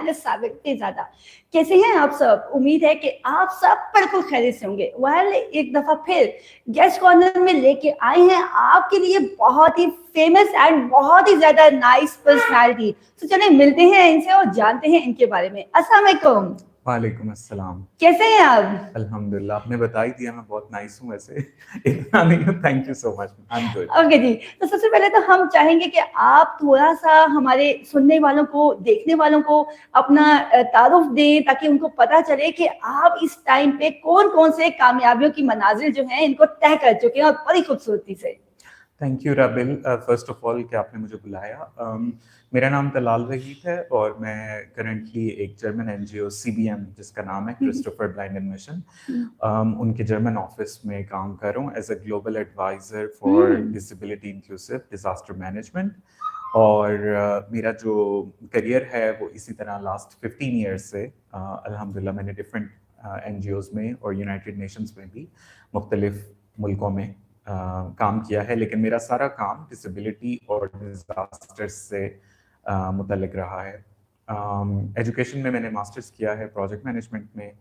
-7 ज्यादा। कैसे हैं आप सब? उम्मीद है कि आप सब बिल्कुल खैरियत से होंगे। वेल, एक दफा फिर गेस्ट कॉर्नर में लेके आए हैं आपके लिए बहुत ही फेमस एंड बहुत ही ज्यादा नाइस पर्सनालिटी। तो चलिए मिलते हैं इनसे और जानते हैं इनके बारे में। अस्सलाम वालेकुम। वालेकुम अस्सलाम। कैसे हैं आप? अल्हम्दुलिल्लाह, आपने बता ही दिया, मैं बहुत नाइस हूँ वैसे। इतना नहीं हूँ, thank you so much, I am good. Okay जी, तो सबसे पहले तो हम चाहेंगे कि आप थोड़ा-सा हमारे सुनने वालों को, देखने वालों को अपना तारुफ दें ताकि उनको पता चले कि आप इस टाइम पे कौन-कौन से कामयाबियों की मनाजिल जो हैं इनको तय कर चुके हैं और बड़ी खूबसूरती से। Thank you Rabil, first of all कि आपने मुझे बुलाया। मेरा नाम तलाल वहीद है और मैं करंटली एक जर्मन एनजीओ सीबीएम, जिसका नाम है क्रिस्टोफर ब्लाइंड मिशन, उनके जर्मन ऑफिस में काम कर रहा हूँ as a global adviser for disability inclusive disaster management. और मेरा जो करियर है वो इसी तरह लास्ट 15 ईयर्स से अल्हम्दुलिल्लाह मैंने डिफरेंट एनजीओज में और यूनाइटेड नेशंस में भी मुख्तलिफ मुल्कों में काम किया है। लेकिन मेरा सारा काम डिसेबिलिटी और डिजास्टर्स से मुतल्लिक रहा है। एजुकेशन में मैंने मास्टर्स किया है प्रोजेक्ट मैनेजमेंट में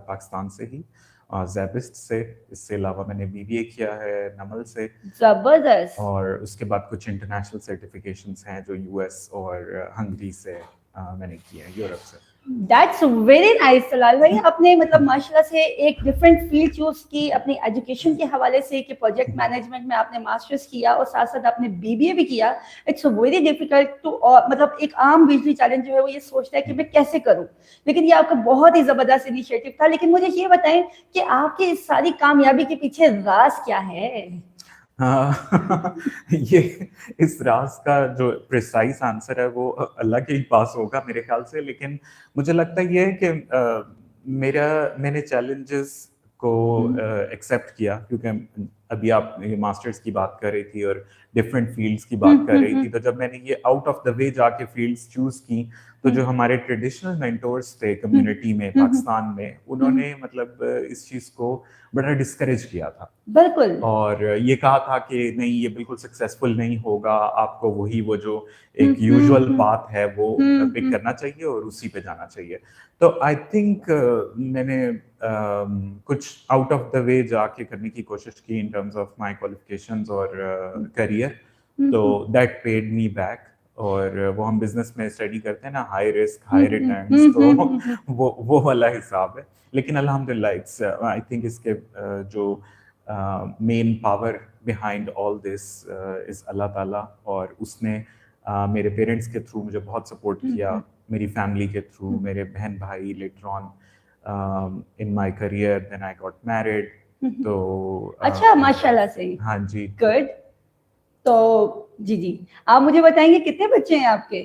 पाकिस्तान से ही, ज़ैबिस्ट से। इससे अलावा मैंने बीबीए किया है नमल से। जबरदस्त। और उसके बाद कुछ इंटरनेशनल सर्टिफिकेशंस हैं जो यूएस और हंगरी से मैंने किए हैं, यूरोप से। दैट्स वेरी नाइस तलाल भाई, आपने मतलब माशाल्लाह से एक डिफरेंट फील्ड चूज की अपनी एजुकेशन के हवाले से कि प्रोजेक्ट मैनेजमेंट में आपने मास्टर्स किया और साथ साथ आपने बीबीए भी किया। इट्स वेरी डिफिकल्ट टू, मतलब एक आम बिजली चैलेंज जो है वो ये सोचता है कि मैं कैसे करूं, लेकिन ये आपका बहुत ही जबरदस्त इनिशिएटिव था। लेकिन मुझे ये बताएं कि आपकी इस सारी कामयाबी के पीछे राज क्या है? हाँ, ये इस राज का जो प्रिसाइज आंसर है वो अल्लाह के ही पास होगा मेरे ख्याल से। लेकिन मुझे लगता ये है कि मैंने चैलेंजेस को एक्सेप्ट किया, क्योंकि अभी आप मास्टर्स की बात कर रही थी और डिफरेंट फील्ड्स की बात कर रही थी, तो जब मैंने ये आउट ऑफ द वे जाके फील्ड्स चूज की, तो जो हमारे ट्रेडिशनल मेंटोर्स थे कम्युनिटी में पाकिस्तान में, उन्होंने मतलब इस चीज को बड़ा डिस्करेज किया था। बिल्कुल। और ये कहा था कि नहीं, ये बिल्कुल सक्सेसफुल नहीं होगा, आपको वही वो जो एक यूजुअल पाथ है वो पिक करना चाहिए और उसी पे जाना चाहिए। तो आई थिंक मैंने कुछ आउट ऑफ द वे जाके करने की कोशिश की in terms of my qualifications और करियर, तो दैट पेड मी बैक। और वो हम बिजनेस में स्टडी करते हैं ना, हाई रिस्क हाई रिटर्न्स, तो वो वाला हिसाब है। लेकिन अल्हम्दुलिल्लाह इट्स आई थिंक इसके जो main power behind all this is Allah Taala, और उसने मेरे पेरेंट्स के थ्रू मुझे बहुत सपोर्ट किया, मेरी फैमिली के थ्रू, मेरे बहन भाई later on in my career, then I got married. तो अच्छा, माशाल्लाह से। हाँ जी। गुड। तो जी जी, आप मुझे बताएंगे कितने बच्चे हैं आपके?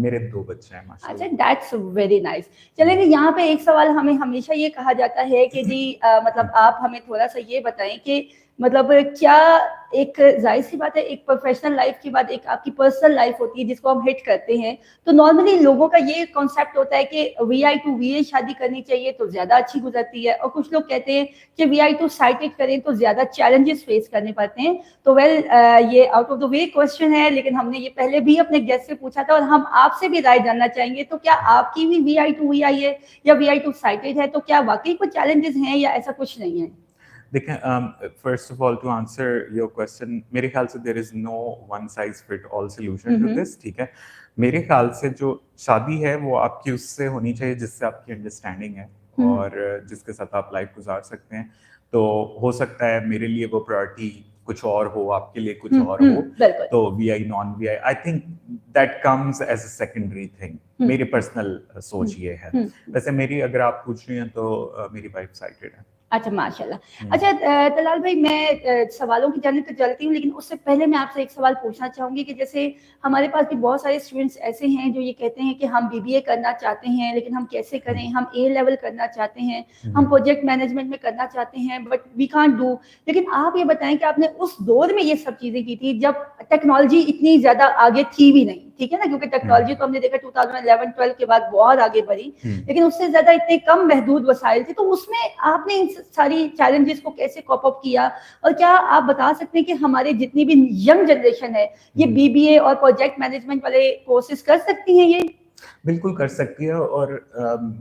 मेरे 2 बच्चे हैं माशाल्लाह। अच्छा, दैट्स वेरी नाइस। चलिए, यहाँ पे एक सवाल हमें हमेशा ये कहा जाता है कि जी मतलब आप हमें थोड़ा सा ये बताएं कि मतलब क्या एक जाहिर सी बात है, एक प्रोफेशनल लाइफ के बाद एक आपकी पर्सनल लाइफ होती है जिसको हम हिट करते हैं। तो नॉर्मली लोगों का ये कॉन्सेप्ट होता है कि वीआई टू वीए शादी करनी चाहिए तो ज्यादा अच्छी गुजरती है, और कुछ लोग कहते हैं कि वीआई टू साइटेड करें तो ज्यादा चैलेंजेस फेस करने पड़ते हैं। तो वेल, ये out of the way question है, लेकिन हमने ये पहले भी अपने गेस्ट से पूछा था और हम आपसे भी राय जानना चाहेंगे। तो क्या आपकी भी वीआई टू वीआई है या वीआई टू साइटेड है? तो क्या वाकई कुछ चैलेंजेस हैं या ऐसा कुछ नहीं है? देखें, first of all to answer your question, मेरे ख्याल से there is no one size fit all solution to this, ठीक है। मेरे ख्याल से जो शादी है वो आपकी उससे होनी चाहिए जिससे आपकी अंडरस्टैंडिंग है और जिसके साथ आप लाइफ गुजार सकते हैं। तो हो सकता है मेरे लिए वो प्रायोरिटी कुछ और हो, आपके लिए कुछ और हो, तो VI non VI, I think that comes as a secondary thing. मेरी पर्सनल सोच ये है। वैसे मेरी अगर आप पूछ रही हैं तो मेरी वाइफ साइटेड है। अच्छा, माशाल्लाह। अच्छा तलाल भाई, मैं सवालों की जानिब तो चलती हूँ, लेकिन उससे पहले मैं आपसे एक सवाल पूछना चाहूंगी कि जैसे हमारे पास भी बहुत सारे स्टूडेंट्स ऐसे हैं जो ये कहते हैं कि हम बीबीए करना चाहते हैं, लेकिन हम कैसे करें, हम ए लेवल करना चाहते हैं, हम प्रोजेक्ट मैनेजमेंट में करना चाहते हैं, बट वी कांट डू। लेकिन आप ये बताएं कि आपने उस दौर में ये सब चीजें की थी जब टेक्नोलॉजी इतनी ज्यादा आगे थी भी नहीं, ठीक है ना, क्योंकि टेक्नोलॉजी तो हमने देखा 2011-12 के बाद बहुत आगे बढ़ी, लेकिन उससे ज्यादा इतने कम महदूद वसाइल थे। तो उसमें आपने इन सारी चैलेंजेस को कैसे कॉप अप किया? और क्या आप बता सकते हैं कि हमारे जितनी भी यंग जनरेशन है ये बीबीए और प्रोजेक्ट मैनेजमेंट वाले कोर्सेज कर सकती हैं? ये बिल्कुल कर सकती है। और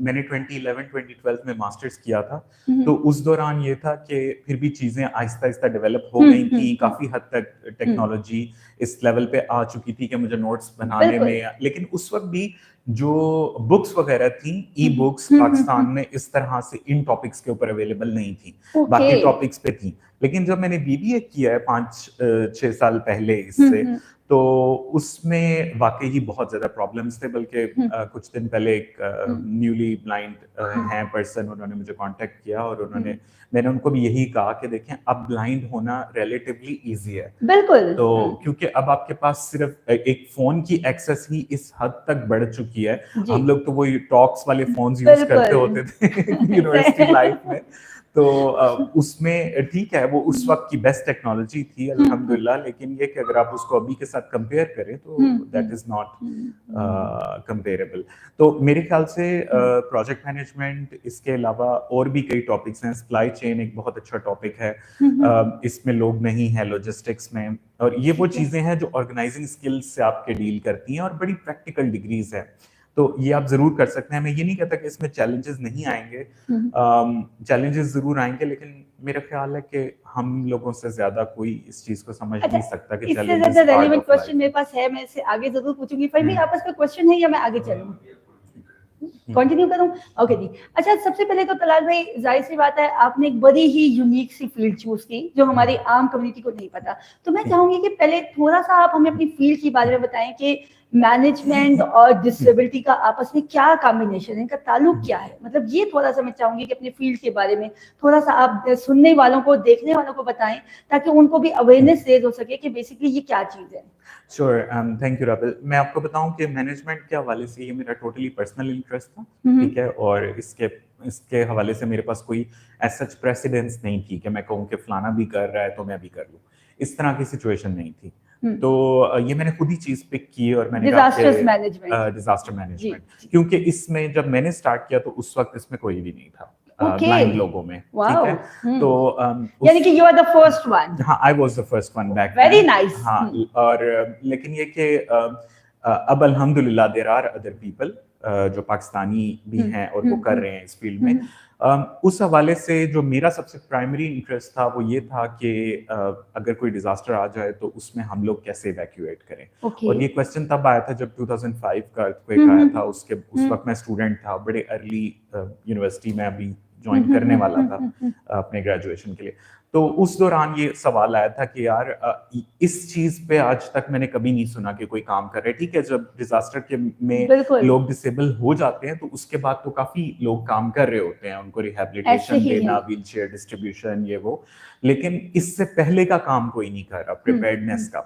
मैंने 2011-2012 में मास्टर्स किया था, तो उस दौरान ये था कि फिर भी चीज़ें आहिस्ता आहिस्ता डेवलप हो गई थी, काफ़ी हद तक टेक्नोलॉजी इस लेवल पे आ चुकी थी कि मुझे नोट्स बनाने बिल्कुल। में, लेकिन उस वक्त भी जो बुक्स वगैरह थी, ई बुक्स पाकिस्तान में इस तरह से इन टॉपिक्स के ऊपर अवेलेबल नहीं थी, ओके। बाकी टॉपिक्स पे थी। लेकिन जब मैंने बीबीए किया है 5-6 साल पहले इससे, तो उसमें वाकई ही बहुत ज्यादा प्रॉब्लम्स थे। बल्कि कुछ दिन पहले एक न्यूली ब्लाइंड हैं पर्सन, उन्होंने मुझे कांटेक्ट किया और मैंने उनको भी यही कहा कि देखें, अब ब्लाइंड होना रिलेटिवली इजी है। बिल्कुल। तो क्योंकि अब आपके पास सिर्फ एक फोन की एक्सेस ही इस हद तक बढ़ चुकी है। हम लोग तो वही टॉक्स वाले फोन्स यूज करते होते थे यूनिवर्सिटी लाइफ में, तो उसमें ठीक है, वो उस वक्त की बेस्ट टेक्नोलॉजी थी अल्हम्दुलिल्लाह। लेकिन ये कि अगर आप उसको अभी के साथ कंपेयर करें तो दैट इज नॉट कंपेरेबल। तो मेरे ख्याल से प्रोजेक्ट मैनेजमेंट, इसके अलावा और भी कई टॉपिक्स हैं। सप्लाई चेन एक बहुत अच्छा टॉपिक है, इसमें लोग नहीं है, लॉजिस्टिक्स में, और ये वो चीजें हैं जो ऑर्गेनाइजिंग स्किल्स से आपके डील करती हैं और बड़ी प्रैक्टिकल डिग्रीज है। तो ये आप जरूर कर सकते हैं। मैं ये नहीं कहता कि इसमें चैलेंजेस नहीं आएंगे, चैलेंजेस जरूर आएंगे, लेकिन मेरा ख्याल है कि हम लोगों से ज्यादा कोई इस चीज को समझ नहीं सकता कि इससे चैलेंजेस ज्यादा पार्ट रेलेवेंट ऑफ क्वेश्चन मेरे लाइफ। पास है, मैं इससे आगे जरूर पूछूंगी। फाइनली आपस में क्वेश्चन है या मैं आगे चलूं? कंटिन्यू करूं? ओके जी। अच्छा, सबसे पहले तो तलाल भाई, जाहिर सी बात है आपने एक बड़ी ही यूनिक सी फील्ड चूज की जो हमारी आम कम्युनिटी को नहीं पता। तो मैं चाहूंगी कि पहले थोड़ा सा आप हमें अपनी फील्ड के बारे में बताएं कि मैनेजमेंट और डिसेबिलिटी का आपस में क्या कॉम्बिनेशन है, इनका ताल्लुक क्या है। मतलब ये थोड़ा सा मैं चाहूंगी कि अपनी फील्ड के बारे में थोड़ा सा आप सुनने वालों को, देखने वालों को बताएं, ताकि उनको भी अवेयरनेस रेज हो सके कि बेसिकली ये क्या चीज है। Sure, thank you Rabil. मैं आपको बताऊं कि मैनेजमेंट के हवाले से ये मेरा टोटली पर्सनल इंटरेस्ट था, ठीक है, और इसके हवाले से मेरे पास कोई सच प्रेसिडेंस नहीं थी कि मैं कहूँ कि फलाना भी कर रहा है तो मैं भी कर लूँ। इस तरह की सिचुएशन नहीं थी। तो ये मैंने खुद ही चीज पिक की और मैंने डिजास्टर मैनेजमेंट। डिजास्टर मैनेजमेंट, क्योंकि इसमें जब मैंने स्टार्ट किया तो उस वक्त इसमें कोई भी नहीं था ब्लाइंड लोगों में, ठीक है। तो यानी कि you are the first one. हाँ, I was the first one back. Very nice. हाँ, और लेकिन ये कि अब अल्हम्दुलिल्लाह देयर आर अदर पीपल जो पाकिस्तानी भी हैं और वो कर रहे हैं इस फील्ड में। उस हवाले से जो मेरा सबसे प्राइमरी इंटरेस्ट था वो ये था कि अगर कोई डिजास्टर आ जाए तो उसमें हम लोग कैसे इवैक्यूएट करें। और ये क्वेश्चन तब आया था जब 2005 का अर्थक्वेक आया था। उस वक्त मैं स्टूडेंट था, बड़े अर्ली यूनिवर्सिटी में अभी ज्वाइन करने वाला था अपने ग्रेजुएशन के लिए। तो उस दौरान ये सवाल आया था कि यार इस चीज पे आज तक मैंने कभी नहीं सुना कि कोई काम कर रहे। ठीक है, जब डिजास्टर के में लोग डिसेबल हो जाते हैं तो उसके बाद तो काफी लोग काम कर रहे होते हैं, उनको रिहैबिलिटेशन देना, व्हील चेयर डिस्ट्रीब्यूशन, ये वो, लेकिन इससे पहले का काम कोई नहीं कर रहा, प्रिपेयर्डनेस का।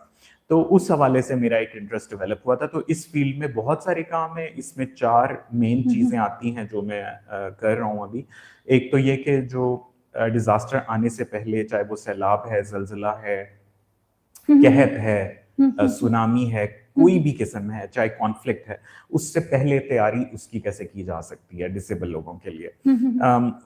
तो उस हवाले से मेरा एक इंटरेस्ट डेवलप हुआ था। तो इस फील्ड में बहुत सारे काम है, इसमें 4 मेन चीजें आती हैं जो मैं कर रहा हूँ अभी। एक तो ये कि जो डिजास्टर आने से पहले, चाहे वो सैलाब है, जलजिला है, कहत है, सुनामी है, कोई भी किस्म है, चाहे कॉन्फ्लिक्ट है, उससे पहले तैयारी उसकी कैसे की जा सकती है डिसेबल लोगों के लिए।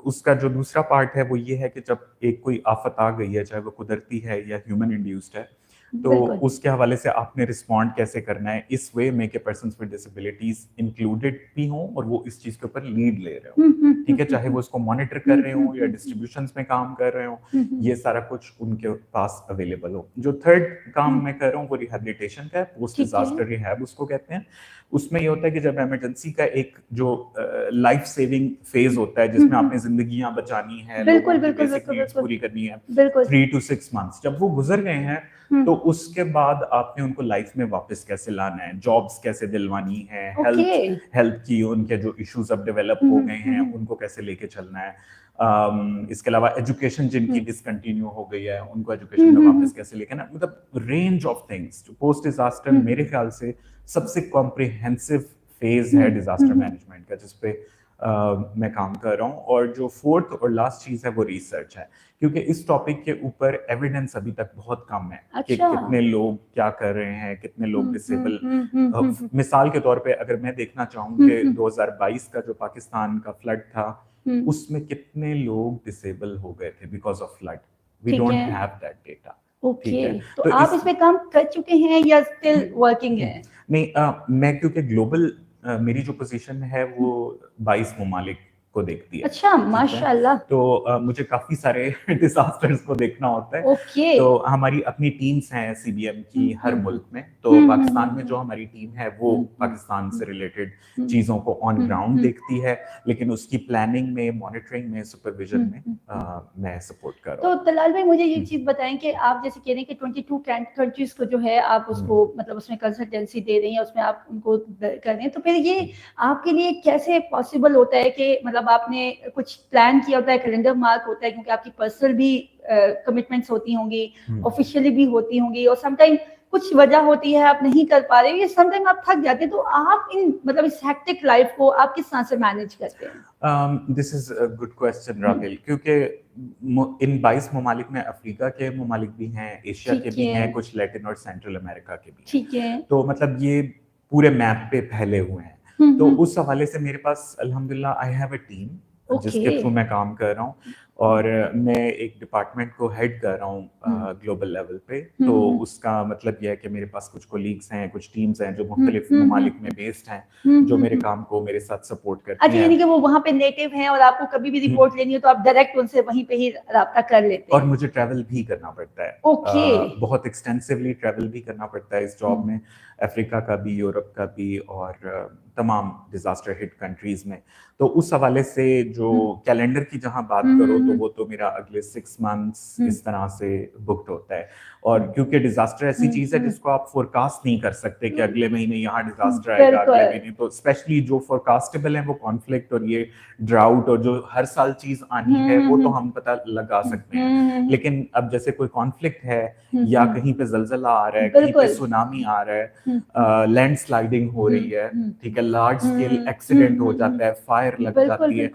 उसका जो दूसरा पार्ट है वो ये है कि जब एक कोई आफत आ गई है, चाहे वो कुदरती है या ह्यूमन इंड्यूस्ड है, तो उसके हवाले से आपने रिस्पॉन्ड कैसे करना है इस वे में कि पर्सन्स विद डिसेबिलिटीज इंक्लूडेड भी हों और वो इस चीज के ऊपर लीड ले रहे हो, ठीक है, चाहे वो उसको मॉनिटर कर रहे हो या डिस्ट्रीब्यूशंस में काम कर रहे हो, ये सारा कुछ उनके पास अवेलेबल हो। जो थर्ड काम मैं कर रहा हूँ वो रिहैबिलिटेशन का है, पोस्ट डिजास्टर रिहैब उसको कहते हैं। उसमें ये होता है कि जब इमरजेंसी का एक जो लाइफ सेविंग फेज होता है जिसमें आपने जिंदगियां बचानी है, लोगों की बेसिक नीड्स पूरी करनी है, 3 to 6 months जब वो गुजर गए हैं, तो उसके बाद आपने उनको लाइफ में वापस कैसे लाना है, जॉब्स कैसे दिलवानी है, हेल्थ की उनके जो इश्यूज अब डेवलप हो गए हैं उनको कैसे लेके चलना है। इसके अलावा एजुकेशन जिनकी डिसकंटिन्यू हो गई है उनको एजुकेशन में वापस कैसे लेके ना, मतलब range of things. Post disaster मेरे ख्याल से सबसे कॉम्प्रिहेंसिव फेज है डिजास्टर मैनेजमेंट का, जिसपे मैं काम कर रहा हूँ। और जो फोर्थ और लास्ट चीज है वो रिसर्च है, क्योंकि इस टॉपिक के ऊपर एविडेंस अभी तक बहुत कम है कि कितने लोग क्या कर रहे हैं, कितने लोग डिसेबल। मिसाल के तौर पे अगर मैं देखना चाहूँ कि 2022 का जो पाकिस्तान का फ्लड था उसमें कितने लोग डिसेबल हो गए थे because of flood, we don't have that data. Okay, तो आप इस पे काम कर चुके हैं या स्टिल वर्किंग है? नहीं, मैं क्योंकि ग्लोबल मेरी जो पोजीशन है वो 22 ममालिक को देखती है। अच्छा, ठीक है? माशाल्लाह। तो मुझे काफी सारे डिजास्टर्स को देखना होता है। ओके। तो हमारी अपनी टीम्स हैं सीबीएम की हर मुल्क में। तो पाकिस्तान में जो हमारी टीम है वो पाकिस्तान से रिलेटेड चीजों को ऑन ग्राउंड देखती है, लेकिन उसकी प्लानिंग में, मॉनिटरिंग में, सुपरविजन में मैं सपोर्ट कर रहा तो हूँ। तलाल भाई मुझे ये चीज बताएं कि आप जैसे कह रहे हैं कि 22 कंट्रीज को जो है आप उसको मतलब उसमें कंसल्टेंसी दे रही हैं, उसमें आप उनको कर रहे हैं, तो फिर ये आपके लिए कैसे पॉसिबल होता है कि मतलब आपने कुछ प्लान किया होता है, कैलेंडर मार्क होता है, क्योंकि आपकी पर्सनल भी कमिटमेंट्स होती होंगी, ऑफिशियली भी होती होंगी, और समटाइम कुछ वजह होती है आप नहीं कर पा रहे हो, या समटाइम आप थक जाते हैं, तो आप इन मतलब इस हेक्टिक लाइफ को आप किस तरह से मैनेज करते हैं? This is a good question Rabil, क्योंकि इन 22 ममालिक में अफ्रीका के ममालिक भी हैं, एशिया के भी हैं, कुछ लैटिन और सेंट्रल अमेरिका के भी हैं। ठीक है। तो मतलब ये पूरे मैप पे फैले हुए हैं। तो उस हवाले से मेरे पास अल्हम्दुलिल्लाह आई हैव अ टीम जिसके थ्रू मैं काम कर रहा हूँ, और मैं एक डिपार्टमेंट को हेड कर रहा हूँ ग्लोबल लेवल पे। तो उसका मतलब यह है कि मेरे पास कुछ कोलीग्स हैं, कुछ टीम्स हैं जो मुख्तलिफ ममालिक में बेस्ड हैं, जो मेरे काम को मेरे साथ सपोर्ट करती अच्छा, हैं। यानी कि वो वहाँ पे नेटिव हैं और आपको कभी भी रिपोर्ट लेनी हो तो आप डायरेक्ट उनसे वहीं पे ही राब्ता कर लेते हैं। और मुझे ट्रैवल भी करना पड़ता है। ओके। बहुत एक्सटेंसिवली ट्रैवल भी करना पड़ता है इस जॉब में, अफ्रीका का भी, यूरोप का भी, और तमाम डिजास्टर हिट कंट्रीज में। तो उस हवाले से जो कैलेंडर की जहां बात करो तो वो तो मेरा अगले 6 मंथ्स इस तरह से बुक्ड होता है। और क्योंकि डिजास्टर ऐसी चीज है जिसको आप फोरकास्ट नहीं कर सकते कि अगले महीने यहाँ डिजास्टर आएगा, अगले महीने। तो स्पेशली जो फोरकास्टेबल है वो कॉन्फ्लिक्ट और ये ड्राउट और जो हर साल चीज आनी है वो तो हम पता लगा सकते हैं, लेकिन अब जैसे कोई कॉन्फ्लिक्ट है या कहीं पे जलजला आ रहा है, कहीं पे सुनामी आ रहा है, लैंडस्लाइडिंग हो रही है, ठीक है, लार्ज स्केल एक्सीडेंट हो जाता है, फायर लग जाती है,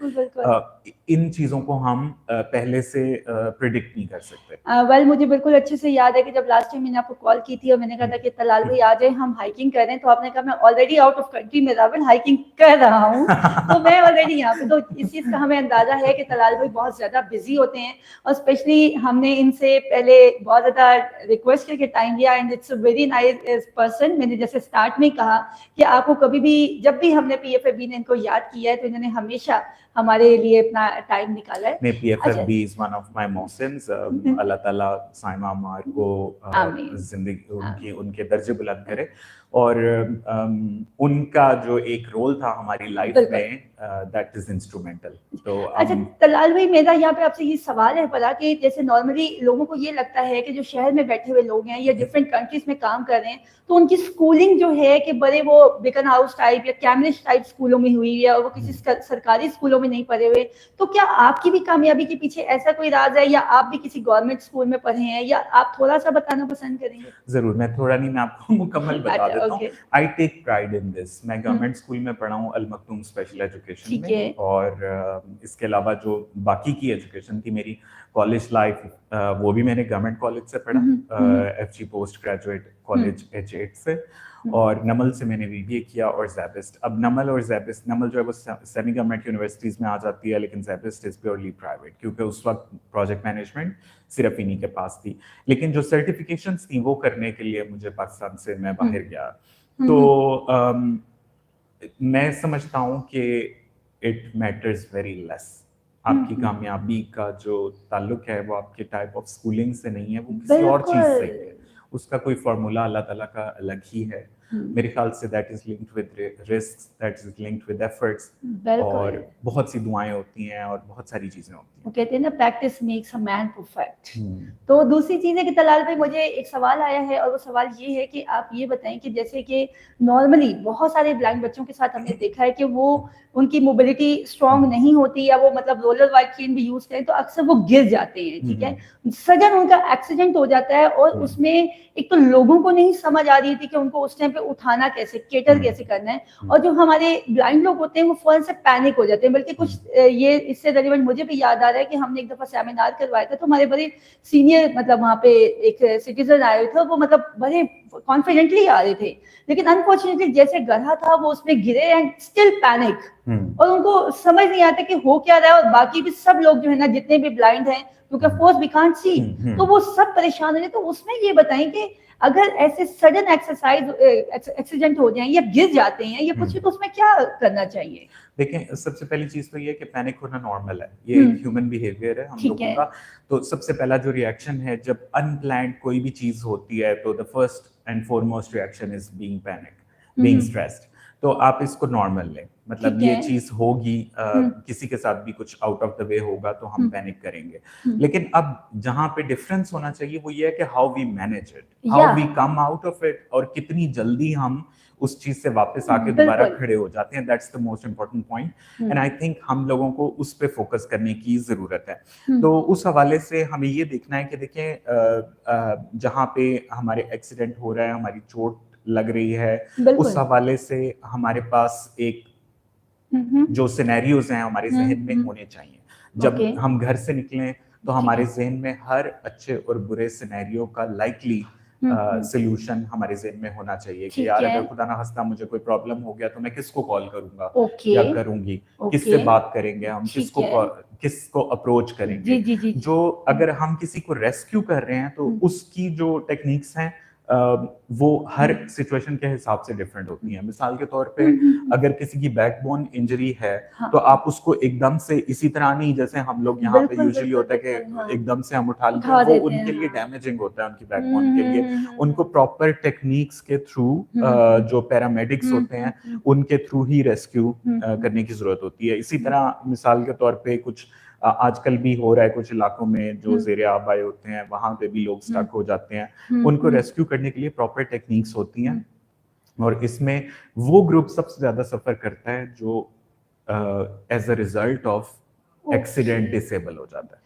इन चीजों को हम पहले से प्रिडिक्ट नहीं कर सकते। वेल मुझे बिल्कुल अच्छे से याद है कि जब लास्ट टाइम मैंने आपको कॉल की थी और मैंने कहा था कि तलाल भाई आ जाए, हम हाइकिंग कर रहे हैं, तो आपने कहा मैं ऑलरेडी आउट ऑफ कंट्री में रावल हाइकिंग कर रहा हूँ, तो मैं ऑलरेडी यहाँ पे। तो इस चीज का हमें अंदाजा है कि तलाल भाई बहुत ज्यादा बिजी होते हैं, और स्पेशली हमने इनसे पहले बहुत ज्यादा रिक्वेस्ट करके टाइम लिया, and it's a very nice person. मैंने जैसे स्टार्ट में कहा कि आपको कभी भी, जब भी हमने पीएफएबी ने इनको याद किया है तो इन्होंने हमेशा हमारे लिए अपना टाइम निकाला है। नहीं, पीएफएबी इज वन ऑफ माय मोहसिन्स। अल्लाह ताला साइमा अम्मार को जिंदगी उनके दर्जे बुलंद करे, और उनका जो एक रोल था हमारी लाइफ में, दैट इज इंस्ट्रूमेंटल। तो अच्छा तलाल भाई, मेरा यहाँ पे आपसे ये सवाल है पता कि जैसे नॉर्मली लोगों को ये लगता है कि जो शहर में बैठे हुए लोग हैं या डिफरेंट कंट्रीज में काम कर रहे हैं, तो उनकी स्कूलिंग जो है कि बड़े वो बिकन हाउस टाइप या कैम्ब्रिज टाइप स्कूलों में हुई है और वो किसी सरकारी स्कूलों में नहीं पढ़े हुए। तो क्या आपकी भी कामयाबी के पीछे ऐसा कोई राज है, या आप भी किसी गवर्नमेंट स्कूल में पढ़े हैं, या आप थोड़ा सा बताना पसंद करेंगे? जरूर, मैं थोड़ा नहीं, मैं आपको मुकम्मल बता देता हूँ। I take pride in this. मैं गवर्नमेंट स्कूल में पढ़ा हूँ, अल मखदूम स्पेशल एजुकेशन में, और इसके अलावा जो बाकी की एजुकेशन थी मेरी, कॉलेज लाइफ, वो भी मैंने गवर्नमेंट कॉलेज से पढ़ा, FG post graduate college H8 से, और नमल से मैंने बीबीए किया, और ज़ैबिस्ट। अब नमल और ज़ैबिस्ट, नमल जो है वो सेमी गवर्नमेंट यूनिवर्सिटीज़ में आ जाती है, लेकिन ज़ैबिस्ट इज़ प्योरली प्राइवेट, क्योंकि उस वक्त प्रोजेक्ट मैनेजमेंट सिर्फ इन्हीं के पास थी। लेकिन जो सर्टिफिकेशंस थी वो करने के लिए मुझे पाकिस्तान से मैं बाहर गया। तो मैं समझता हूँ कि इट मैटर्स वेरी लेस। आपकी कामयाबी का जो ताल्लुक है वो आपके टाइप ऑफ स्कूलिंग से नहीं है, वो किसी और चीज से है। उसका कोई फार्मूला अल्लाह ताला का अलग ही है। मेरे ख्याल say that is linked with risk, that is linked with efforts, और बहुत सी दुआएं होती हैं और बहुत सारी चीजें होती हैं। वो कहते हैं ना, practice makes a man perfect. तो दूसरी चीज है कि तलाल भाई, मुझे एक सवाल आया है, और वो सवाल ये है कि आप ये बताएं कि जैसे कि नॉर्मली बहुत सारे ब्लाइंड बच्चों के साथ हमने देखा है कि वो उनकी मोबिलिटी स्ट्रांग नहीं होती, या वो मतलब रोलर वाइड चेन भी यूज करें तो अक्सर वो गिर जाते हैं, ठीक है, सडन उनका एक्सीडेंट हो जाता है, और उसमें एक तो लोगों को नहीं समझ आ रही थी कि उनको उस टाइम पे उठाना कैसे, केटर कैसे करना है, और जो हमारे ब्लाइंड लोग होते हैं वो फौरन से पैनिक हो जाते हैं। बल्कि कुछ ये इससे रिलेवेंट मुझे भी याद आ रहा है कि हमने एक दफा सेमिनार करवाया था, तो हमारे बड़े सीनियर मतलब वहाँ पे एक सिटीजन आए थे, वो मतलब बड़े कॉन्फिडेंटली आ रहे थे, लेकिन अनफॉर्चुनेटली जैसे गधा था वो उसमें गिरे, एंड स्टिल पैनिक, और उनको समझ नहीं आता कि हो क्या रहा है, और बाकी भी सब लोग जो है ना, जितने भी ब्लाइंड हैं, क्योंकि of course we can't see, तो वो सब परेशान है। तो उसमें ये बताएं कि अगर ऐसे सडन एक्सीडेंट हो जाए या गिर जाते हैं या कुछ, तो उसमें क्या करना चाहिए? देखें, सबसे पहली चीज तो ये है कि पैनिक होना नॉर्मल है, ये एक ह्यूमन बिहेवियर है हम ठीक लोगों है। का। तो सबसे पहला जो रिएक्शन है जब अनप्लान्ड कोई भी चीज होती है, तो the first and foremost reaction is being panic, being stressed. तो आप इसको नॉर्मल लें, मतलब ठीक ये है। चीज होगी, किसी के साथ भी कुछ आउट ऑफ द वे होगा तो हम पैनिक करेंगे। लेकिन अब जहां पे डिफरेंस होना चाहिए वो ये है कि how we manage it, how we come out of it, और कितनी जल्दी हम उस चीज से वापस आके दोबारा बिल्कुल। खड़े हो जाते हैं। That's the most important point, and I think हम लोगों को उस पे फोकस करने की जरूरत है। तो उस हवाले से हमें ये देखना है कि देखें, जहाँ पे हमारे एक्सीडेंट हो रहा है, हमारी चोट लग रही है, उस हवाले से हमारे पास एक जो सिनेरियोज हैं हमारे जहन में होने चाहिए। जब हम घर से निकलें तो हमारे जहन में हर अच्छे और बुरे सिनेरियो का लाइकली सोल्यूशन हमारे जहन में होना चाहिए कि यार अगर खुदा ना खास्ता मुझे कोई प्रॉब्लम हो गया तो मैं किसको कॉल करूंगा या करूंगी, किससे बात करेंगे हम, किसको अप्रोच करेंगे। जो अगर हम किसी को रेस्क्यू कर रहे हैं तो उसकी जो टेक्निक्स हैं वो हर सिचुएशन के हिसाब से डिफरेंट होती हैं। मिसाल के तौर पे अगर किसी की बैकबोन इंजरी है तो आप उसको एकदम से इसी तरह नहीं, जैसे हम लोग यहाँ पे यूजुअली होता है कि एकदम से हम उठा लेते हैं, वो उनके लिए डैमेजिंग होता है, उनकी बैकबोन के लिए। उनको प्रॉपर टेक्निक्स के थ्रू, जो पैरामेडिक्स होते हैं उनके थ्रू ही रेस्क्यू करने की जरूरत होती है। इसी तरह मिसाल के तौर पे कुछ आजकल भी हो रहा है कुछ इलाकों में जो ज़ेरे आब आए होते हैं वहां पे भी लोग स्टक हो जाते हैं, उनको रेस्क्यू करने के लिए प्रॉपर टेक्निक्स होती हैं। और इसमें वो ग्रुप सबसे ज्यादा सफर करता है जो as a result of accident disable हो जाता है।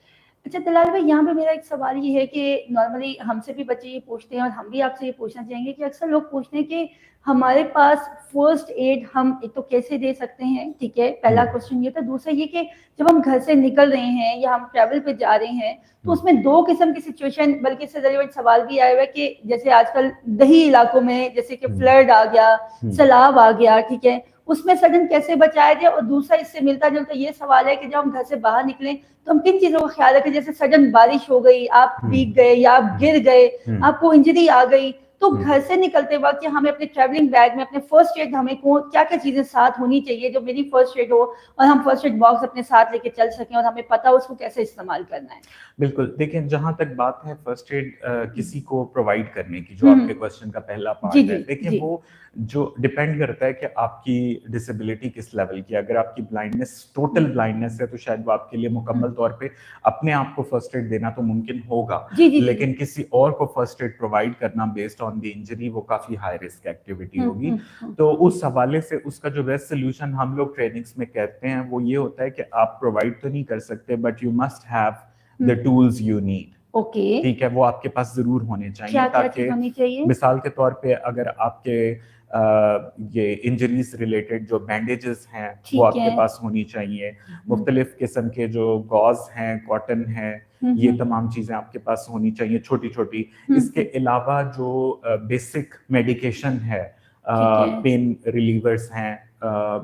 अच्छा तलाल भाई, यहाँ पे मेरा एक सवाल ये है कि नॉर्मली हमसे भी बच्चे ये पूछते हैं और हम भी आपसे ये पूछना चाहेंगे कि अक्सर लोग पूछते हैं कि हमारे पास फर्स्ट एड हम एक तो कैसे दे सकते हैं, ठीक है, पहला क्वेश्चन ये था। दूसरा ये कि जब हम घर से निकल रहे हैं या हम ट्रैवल पे जा रहे हैं तो उसमें दो किस्म की सिचुएशन, बल्कि इससे रिलेवेंट सवाल भी आया हुआ है कि जैसे आजकल दही इलाकों में जैसे कि फ्लड आ गया, सैलाब आ गया, ठीक है, उसमें सडन कैसे बचाया जाए। और दूसरा इससे मिलता जुलता ये सवाल है कि जब हम घर से बाहर निकले तो हम किन चीजों का ख्याल रखें, जैसे सडन बारिश हो गई, आप भीग गए या आप गिर गए, आपको इंजरी आ गई, तो घर से निकलते वक्त हमें अपने ट्रैवलिंग बैग में अपने फर्स्ट एड हमें क्या क्या चीजें साथ होनी चाहिए जो मेरी फर्स्ट एड हो और हम फर्स्ट एड बॉक्स अपने साथ लेके चल सकें और हमें पता हो उसको कैसे इस्तेमाल करना है। बिल्कुल, देखिए जहां तक बात है फर्स्ट एड किसी को प्रोवाइड करने की, जो आपके क्वेश्चन का पहला पार्ट है, देखिए वो जो डिपेंड करता है कि आपकी डिसेबिलिटी किस लेवल की। अगर आपकी ब्लाइंडनेस टोटल ब्लाइंडनेस है तो शायद वो आपके लिए मुकम्मल तौर पे अपने आप को फर्स्ट एड देना तो मुमकिन होगा, लेकिन किसी और को फर्स्ट एड प्रोवाइड करना बेस्ड ऑन द इंजरी वो काफी हाई रिस्क एक्टिविटी होगी। तो उस हवाले से उसका जो बेस्ट सोल्यूशन हम लोग ट्रेनिंग्स में कहते हैं वो ये होता है कि आप प्रोवाइड तो नहीं कर सकते but you must have the tools you need. Okay, ठीक है, वो आपके पास जरूर होने चाहिए ताकि मिसाल के तौर पे अगर आपके ये इंजरीज रिलेटेड जो बैंडेजेस हैं वो आपके पास होनी चाहिए, मुख्तलिफ किस्म के जो गॉज हैं, कॉटन है, ये तमाम चीजें आपके पास होनी चाहिए छोटी छोटी। इसके अलावा जो बेसिक मेडिकेशन है, पेन रिलीवर्स हैं,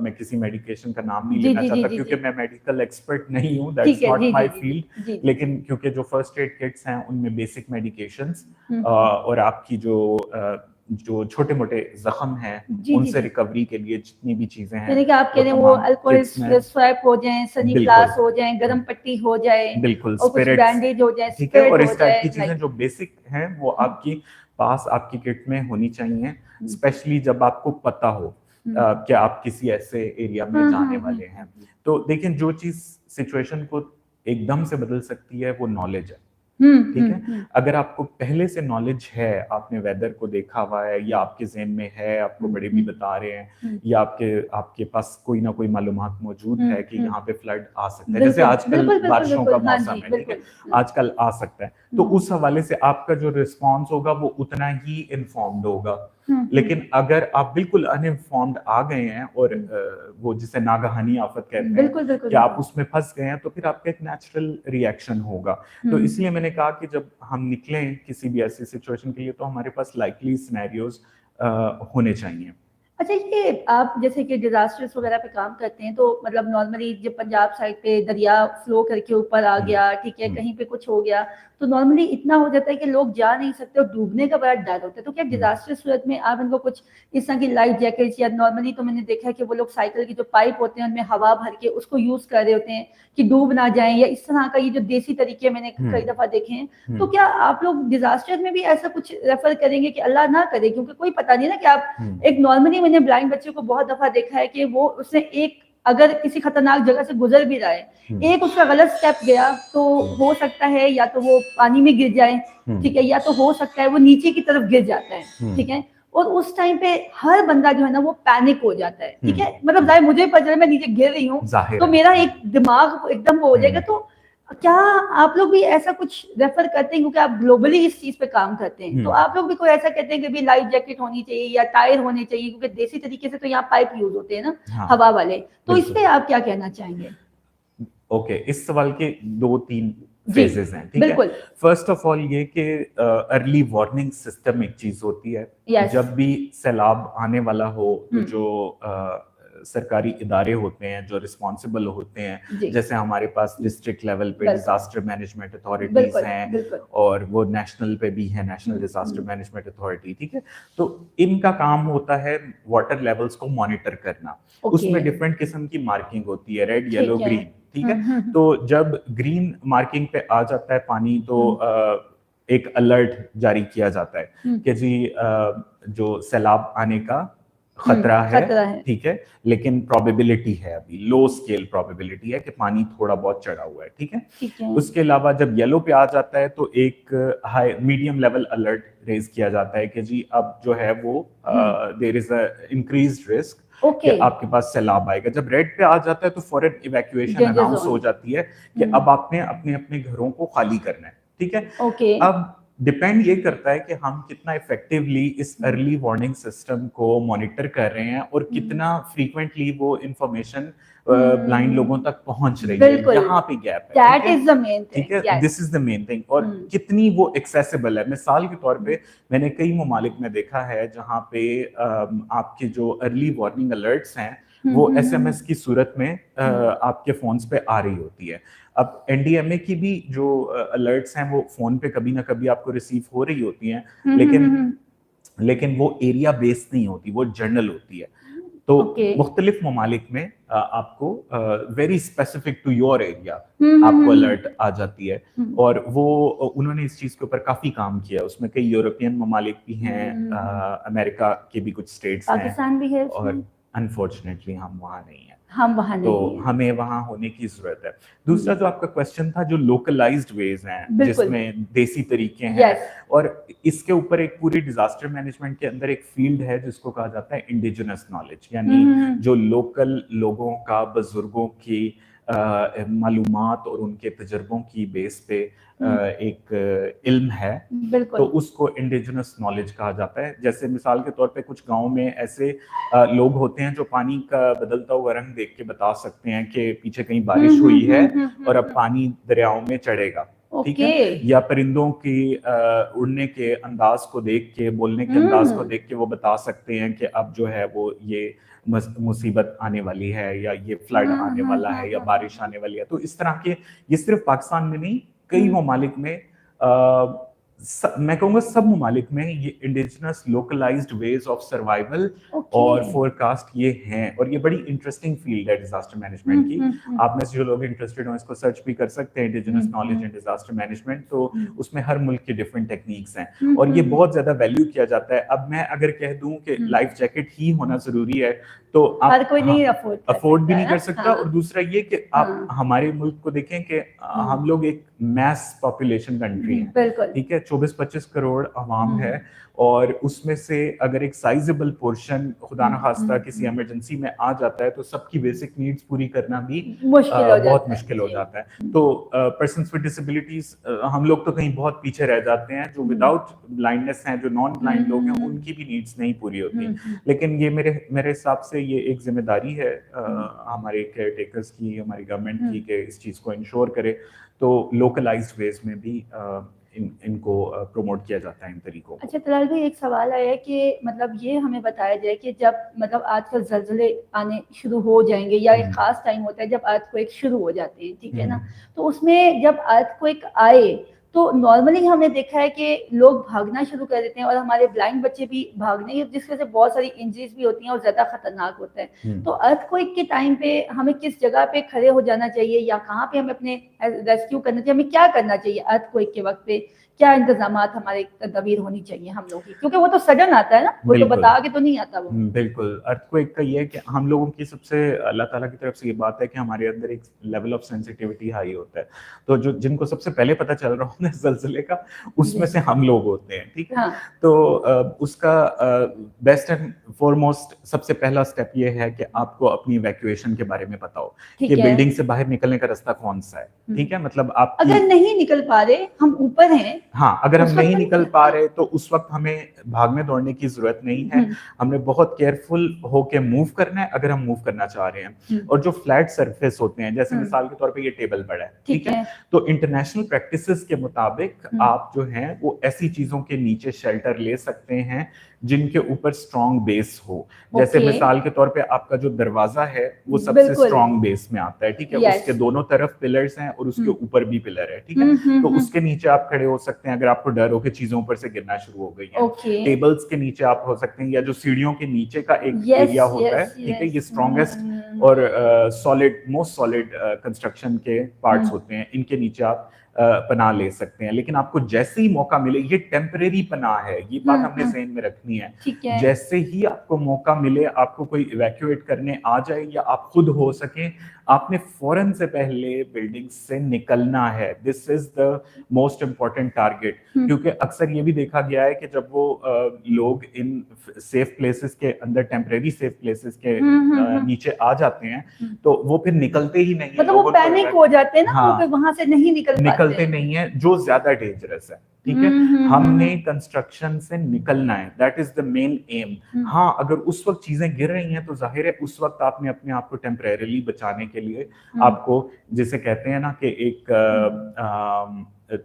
मैं किसी मेडिकेशन का नाम नहीं लेना चाहता क्योंकि मैं मेडिकल एक्सपर्ट नहीं हूँ, दैट्स नॉट माय फील्ड, लेकिन क्योंकि जो फर्स्ट एड किट्स हैं उनमें बेसिक मेडिकेशंस और आपकी जो छोटे मोटे जख्म हैं उनसे रिकवरी के लिए जितनी भी चीजें हैं, यानी कि आप कह रहे हैं वो अल्कोहल स्वैप हो जाए, सनी ग्लास हो जाए, गरम पट्टी हो जाए, बिल्कुल, और कुछ बैंडेज हो जाए, ठीक है, और इस टाइप की चीजें जो बेसिक हैं वो आपकी पास आपकी किट में होनी चाहिए, स्पेशली जब आपको पता हो कि आप किसी ऐसे एरिया में जाने वाले हैं। तो देखिए जो चीज सिचुएशन को एकदम से बदल सकती है वो नॉलेज है, ठीक है। अगर आपको पहले से नॉलेज है, आपने वेदर को देखा हुआ है या आपके ज़हन में है, आपको बड़े भी बता रहे हैं, या आपके पास कोई ना कोई मालूमात मौजूद है कि यहाँ पे फ्लड आ सकता है, जैसे आजकल बारिशों का मौसम है, ठीक है, आजकल आ सकता है, तो उस हवाले से आपका जो रिस्पॉन्स होगा वो उतना ही इन्फॉर्म्ड होगा। लेकिन अगर आप बिल्कुल अनइन्फॉर्म्ड आ गए हैं और वो जिसे नागहानी आफत कहते हैं कि आप उसमें फंस गए हैं, तो फिर आपका एक नेचुरल रिएक्शन होगा। तो इसलिए मैंने कहा कि जब हम निकलें किसी भी ऐसी सिचुएशन के लिए तो हमारे पास लाइकली सिनेरियोज होने चाहिए। अच्छा, ये आप जैसे कि डिजास्टर्स वगैरह पे काम करते हैं, तो मतलब नॉर्मली जब पंजाब साइड पे दरिया फ्लो करके ऊपर आ गया, ठीक है, कहीं पे कुछ हो गया, तो नॉर्मली इतना हो जाता है कि लोग जा नहीं सकते और डूबने का बड़ा डर होता है। तो क्या डिजास्टर सूरत में आप इनको कुछ इस तरह की लाइफ जैकेट्स, या नॉर्मली तो मैंने देखा है कि वो लोग साइकिल की जो पाइप होते हैं उनमें हवा भर के उसको यूज कर रहे होते हैं कि डूब ना जाएं, या इस तरह का ये जो देसी तरीके मैंने कई दफा देखे हैं। तो क्या आप लोग डिजास्टर में भी ऐसा कुछ रेफर करेंगे कि अल्लाह ना करे, क्योंकि कोई पता नहीं ना कि आप एक नॉर्मली, मैंने ब्लाइंड बच्चे को बहुत दफा देखा है कि वो उसने एक अगर किसी खतरनाक जगह से गुजर भी रहा है, एक उसका गलत स्टेप गया तो हो सकता है या तो वो पानी में गिर जाए, ठीक है, या तो हो सकता है वो नीचे की तरफ गिर जाता है, ठीक है, और उस टाइम पे हर बंदा जो है ना वो पैनिक हो जाता है, ठीक है, मतलब जाहिर मुझे पता चला मैं नीचे गिर रही हूँ तो मेरा एक दिमाग एकदम हो जाएगा। तो क्या आप लोग भी ऐसा कुछ रेफर करते हैं, क्योंकि आप ग्लोबली इस चीज पे काम करते हैं, तो आप लोग भी कोई ऐसा कहते हैं कि भी लाइफ जैकेट होनी चाहिए या टायर होने चाहिए, क्योंकि देसी तरीके से तो यहाँ पाइप यूज होते हैं ना, हवा वाले, तो इस पे आप क्या कहना चाहेंगे? ओके, इस सवाल के 2-3 फेजेस हैं, ठीक है। बिल्कुल। फर्स्ट ऑफ ऑल ये कि अर्ली वार्निंग सिस्टम एक चीज होती है। Yes. जब भी सैलाब आने वाला हो तो जो सरकारी इदारे होते हैं जो रिस्पॉन्सिबल होते हैं, जैसे हमारे पास डिस्ट्रिक्ट लेवल पे डिजास्टर मैनेजमेंट अथॉरिटीज हैं और वो नेशनल पे भी है, नेशनल डिजास्टर मैनेजमेंट अथॉरिटी, ठीक है। तो इनका काम होता है वाटर लेवल्स को मॉनिटर करना। उसमें डिफरेंट किस्म की मार्किंग होती है, रेड, येलो, ग्रीन, ठीक है। तो जब ग्रीन मार्किंग पे आ जाता है पानी तो एक अलर्ट जारी किया जाता है कि जी जो सैलाब आने का खतरा है, ठीक है, लेकिन प्रोबेबिलिटी है अभी लो स्केल प्रोबेबिलिटी है कि पानी थोड़ा बहुत चढ़ा हुआ है, ठीक है। उसके अलावा जब येलो पे आ जाता है तो एक high medium level alert raise किया जाता है कि जी अब जो है वो there is a increased risk कि आपके पास सैलाब आएगा। जब रेड पे आ जाता है तो फॉरेन इवैक्यूएशन अनाउंस हो जाती है कि अब आपने अपने अपने घरों को खाली करना है, ठीक है। अब डिपेंड ये करता है कि हम कितना इफेक्टिवली इस अर्ली वार्निंग सिस्टम को मॉनिटर कर रहे हैं और कितना फ्रीक्वेंटली वो इंफॉर्मेशन ब्लाइंड लोगों तक पहुंच रही है। यहाँ पे गैप है, that is the main thing, ठीक है, this is the main thing. और कितनी वो एक्सेसिबल है। मिसाल के तौर पे मैंने कई ममालिक में देखा है जहाँ पे आपके जो अर्ली वार्निंग अलर्ट्स हैं वो SMS की सूरत में आपके फोन्स पे आ रही होती है। अब NDMA की भी जो अलर्ट्स हैं वो फोन पे कभी ना कभी आपको रिसीव हो रही होती हैं, लेकिन वो एरिया बेस्ड नहीं होती, वो जनरल होती है। तो मुख्तलिफ ममालिक में आपको very specific to your area आपको अलर्ट आ जाती है। और वो उन्होंने इस चीज के ऊपर काफी काम किया। उसमें कई यूरोपियन ममालिक भी हैं, अमेरिका के भी कुछ स्टेट्स हैं, पाकिस्तान भी है, और अनफॉर्चुनेटली हम वहाँ नहीं हैं, हम वहाँ नहीं तो हमें वहाँ होने की जरूरत है। दूसरा जो आपका क्वेश्चन था, जो लोकलाइज्ड वेज हैं जिसमें देसी तरीके हैं, और इसके ऊपर एक पूरी डिजास्टर मैनेजमेंट के अंदर एक फील्ड है जिसको कहा जाता है इंडिजिनस नॉलेज, यानी जो लोकल लोगों का, बुजुर्गों की मालूमात और उनके तजर्बों की बेस पे एक इल्म है, तो उसको इंडिजिनस नॉलेज कहा जाता है। जैसे मिसाल के तौर पे कुछ गांव में ऐसे लोग होते हैं जो पानी का बदलता हुआ रंग देख के बता सकते हैं कि पीछे कहीं बारिश हुई है और अब पानी दरियाओं में चढ़ेगा, ठीक है। या परिंदों की उड़ने के अंदाज को देख के, बोलने के अंदाज को देख के वो बता सकते हैं कि अब जो है वो ये मुसीबत आने वाली है, या ये फ्लड आने वाला है, या बारिश आने वाली है। तो इस तरह के, ये सिर्फ पाकिस्तान में नहीं, कई ममालिक में, मैं कहूँगा सब ममालिक में ये indigenous localised ways of survival और फोरकास्ट ये हैं। और ये बड़ी इंटरेस्टिंग फील्ड है डिजास्टर मैनेजमेंट की। आप में से जो लोग इंटरेस्टेड हो इसको सर्च भी कर सकते हैं, indigenous knowledge and disaster management. तो उसमें हर मुल्क की डिफरेंट टेक्निक्स हैं और ये बहुत ज्यादा वैल्यू किया जाता है। अब मैं अगर कह दूं कि लाइफ जैकेट ही होना जरूरी है तो आप हर कोई नहीं अफोर्ड भी नहीं कर सकता। और दूसरा ये कि आप हमारे मुल्क को देखें कि हम लोग एक मैस पॉपुलेशन कंट्री है, ठीक है, 24-25 करोड़ आवाम है, और उसमें से अगर एक साइजेबल पोर्शन खुदा न खास्ता किसी इमरजेंसी में आ जाता है तो सबकी बेसिक नीड्स पूरी करना भी बहुत मुश्किल हो जाता है। तो पर्सन्स विद डिसेबिलिटीज, हम लोग तो कहीं बहुत पीछे रह जाते हैं। जो विदाउट ब्लाइंडनेस हैं, जो नॉन ब्लाइंड लोग हैं, उनकी भी नीड्स नहीं पूरी होती। लेकिन ये मेरे हिसाब से ये एक जिम्मेदारी है हमारे केयर टेकर्स की, हमारी गवर्नमेंट की, कि इस चीज को इंश्योर करे। तो लोकलाइज्ड वेज में भी इनको प्रमोट किया जाता है इन तरीकों को। अच्छा तलाल भाई, एक सवाल आया है कि मतलब ये हमें बताया जाए कि जब मतलब आजकल जलजले आने शुरू हो जाएंगे या एक खास टाइम होता है जब अर्थक्वेक शुरू हो जाते हैं, ठीक है ना, तो उसमें जब अर्थक्वेक आए तो नॉर्मली हमने देखा है कि लोग भागना शुरू कर देते हैं और हमारे ब्लाइंड बच्चे भी भागने, जिसकी वजह से बहुत सारी इंजरीज भी होती हैं और ज्यादा खतरनाक होता है। तो अर्थक्वेक के टाइम पे हमें किस जगह पे खड़े हो जाना चाहिए या कहाँ पे हमें अपने रेस्क्यू करना चाहिए, हमें क्या करना चाहिए अर्थक्वेक के वक्त पे, क्या इंतजामात हमारे तदबीर होनी चाहिए हम लोगों की, क्योंकि वो तो सडन आता है ना, वो तो बता के तो नहीं आता वो। बिल्कुल, अर्थक्वेक का ये है कि हम लोगों की सबसे अल्लाह ताला की तरफ से ये बात है कि हमारे अंदर एक लेवल ऑफ सेंसिटिविटी हाई होता है, तो जो जिनको सबसे पहले पता चल रहा होता है ज़लज़ले का, उसमें से हम लोग होते हैं, ठीक है। हाँ। तो उसका बेस्ट एंड फॉरमोस्ट सबसे पहला स्टेप ये है कि आपको अपनी इवैक्यूएशन के बारे में पता हो कि बिल्डिंग से बाहर निकलने का रास्ता कौन सा है, ठीक है। मतलब आप अगर नहीं निकल पा रहे, हम ऊपर हैं, हाँ, अगर हम नहीं निकल पा रहे तो उस वक्त हमें भागने दौड़ने की जरूरत नहीं है, हमने बहुत केयरफुल होके मूव करना है अगर हम मूव करना चाह रहे हैं। और जो फ्लैट सरफेस होते हैं, जैसे मिसाल के तौर पे ये टेबल पड़ा है, ठीक है, तो इंटरनेशनल प्रैक्टिसेस के मुताबिक आप जो हैं वो ऐसी चीजों के नीचे शेल्टर ले सकते हैं जिनके ऊपर स्ट्रॉन्ग बेस हो। जैसे मिसाल के तौर पे आपका जो दरवाजा है वो सबसे स्ट्रॉन्ग बेस में आता है, ठीक है, उसके दोनों तरफ पिलर्स हैं और उसके ऊपर भी पिलर है, ठीक है, तो उसके नीचे आप खड़े हो सकते हैं अगर आपको डर हो कि चीजों ऊपर से गिरना शुरू हो गई है। टेबल्स के नीचे आप हो सकते हैं, या जो सीढ़ियों के नीचे का एक एरिया होता है, ठीक है, ये स्ट्रॉन्गेस्ट और सॉलिड मोस्ट सॉलिड कंस्ट्रक्शन के पार्ट्स होते हैं, इनके नीचे आप पनाह ले सकते हैं। लेकिन आपको जैसे ही मौका मिले, ये टेम्परेरी पनाह है, ये बात हमने ज़हन में रखनी है। जैसे ही आपको मौका मिले, आपको कोई इवैक्यूएट करने आ जाए या आप खुद हो सके, आपने फौरन से पहले बिल्डिंग से निकलना है। This is the most important target, क्योंकि अक्सर ये भी देखा गया है कि जब वो लोग इन सेफ प्लेसेस के अंदर, टेम्परेरी सेफ प्लेसेस के नीचे आ जाते हैं तो वो फिर निकलते ही नहीं, मतलब वो पैनिक हो जाते हैं ना, हाँ, वो फिर वहां से नहीं निकलते नहीं है, जो ज्यादा डेंजरस है, ठीक है। हमने कंस्ट्रक्शन से निकलना है, that is the main M. हाँ, अगर उस वक्त चीजें गिर रही हैं तो जाहिर है उस वक्त आपने अपने आप को टेम्परेरीली बचाने के लिए आपको, जिसे कहते हैं ना कि एक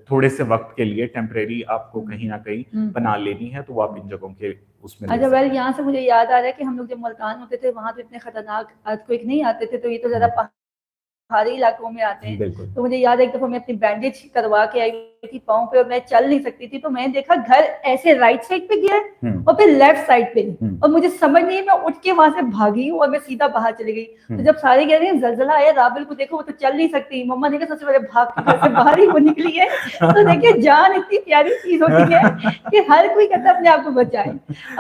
थोड़े से वक्त के लिए टेम्परेरी आपको कहीं ना कहीं बना लेनी है, तो वो आप इन जगहों के उसमें। अच्छा, वेल यहाँ से मुझे याद आ रहा है कि हम लोग जब मुल्तान होते थे वहां तो इतने खतरनाक अर्थक्वेक नहीं आते थे, तो ये तो ज्यादा पहाड़ी इलाकों में आते हैं। तो मुझे याद है एक दफा मैं अपनी बैंडेज करवा के आई थी पाँव पे और मैं चल नहीं सकती थी, तो मैंने देखा घर ऐसे राइट साइड पे गिरा और फिर लेफ्ट साइड पे, और मुझे समझ नहीं, मैं उठ के वहां से भागी हूँ और मैं सीधा बाहर चली गई। तो जब सारे कह रहे हैं जलजला आया, राबिल को देखो वो तो चल नहीं सकती, मम्मा ने कहा सबसे पहले भाग के घर से बाहर ही वो निकली है। तो देखिए जान इतनी प्यारी चीज होती है कि हर कोई कहता है अपने आप को बचाए।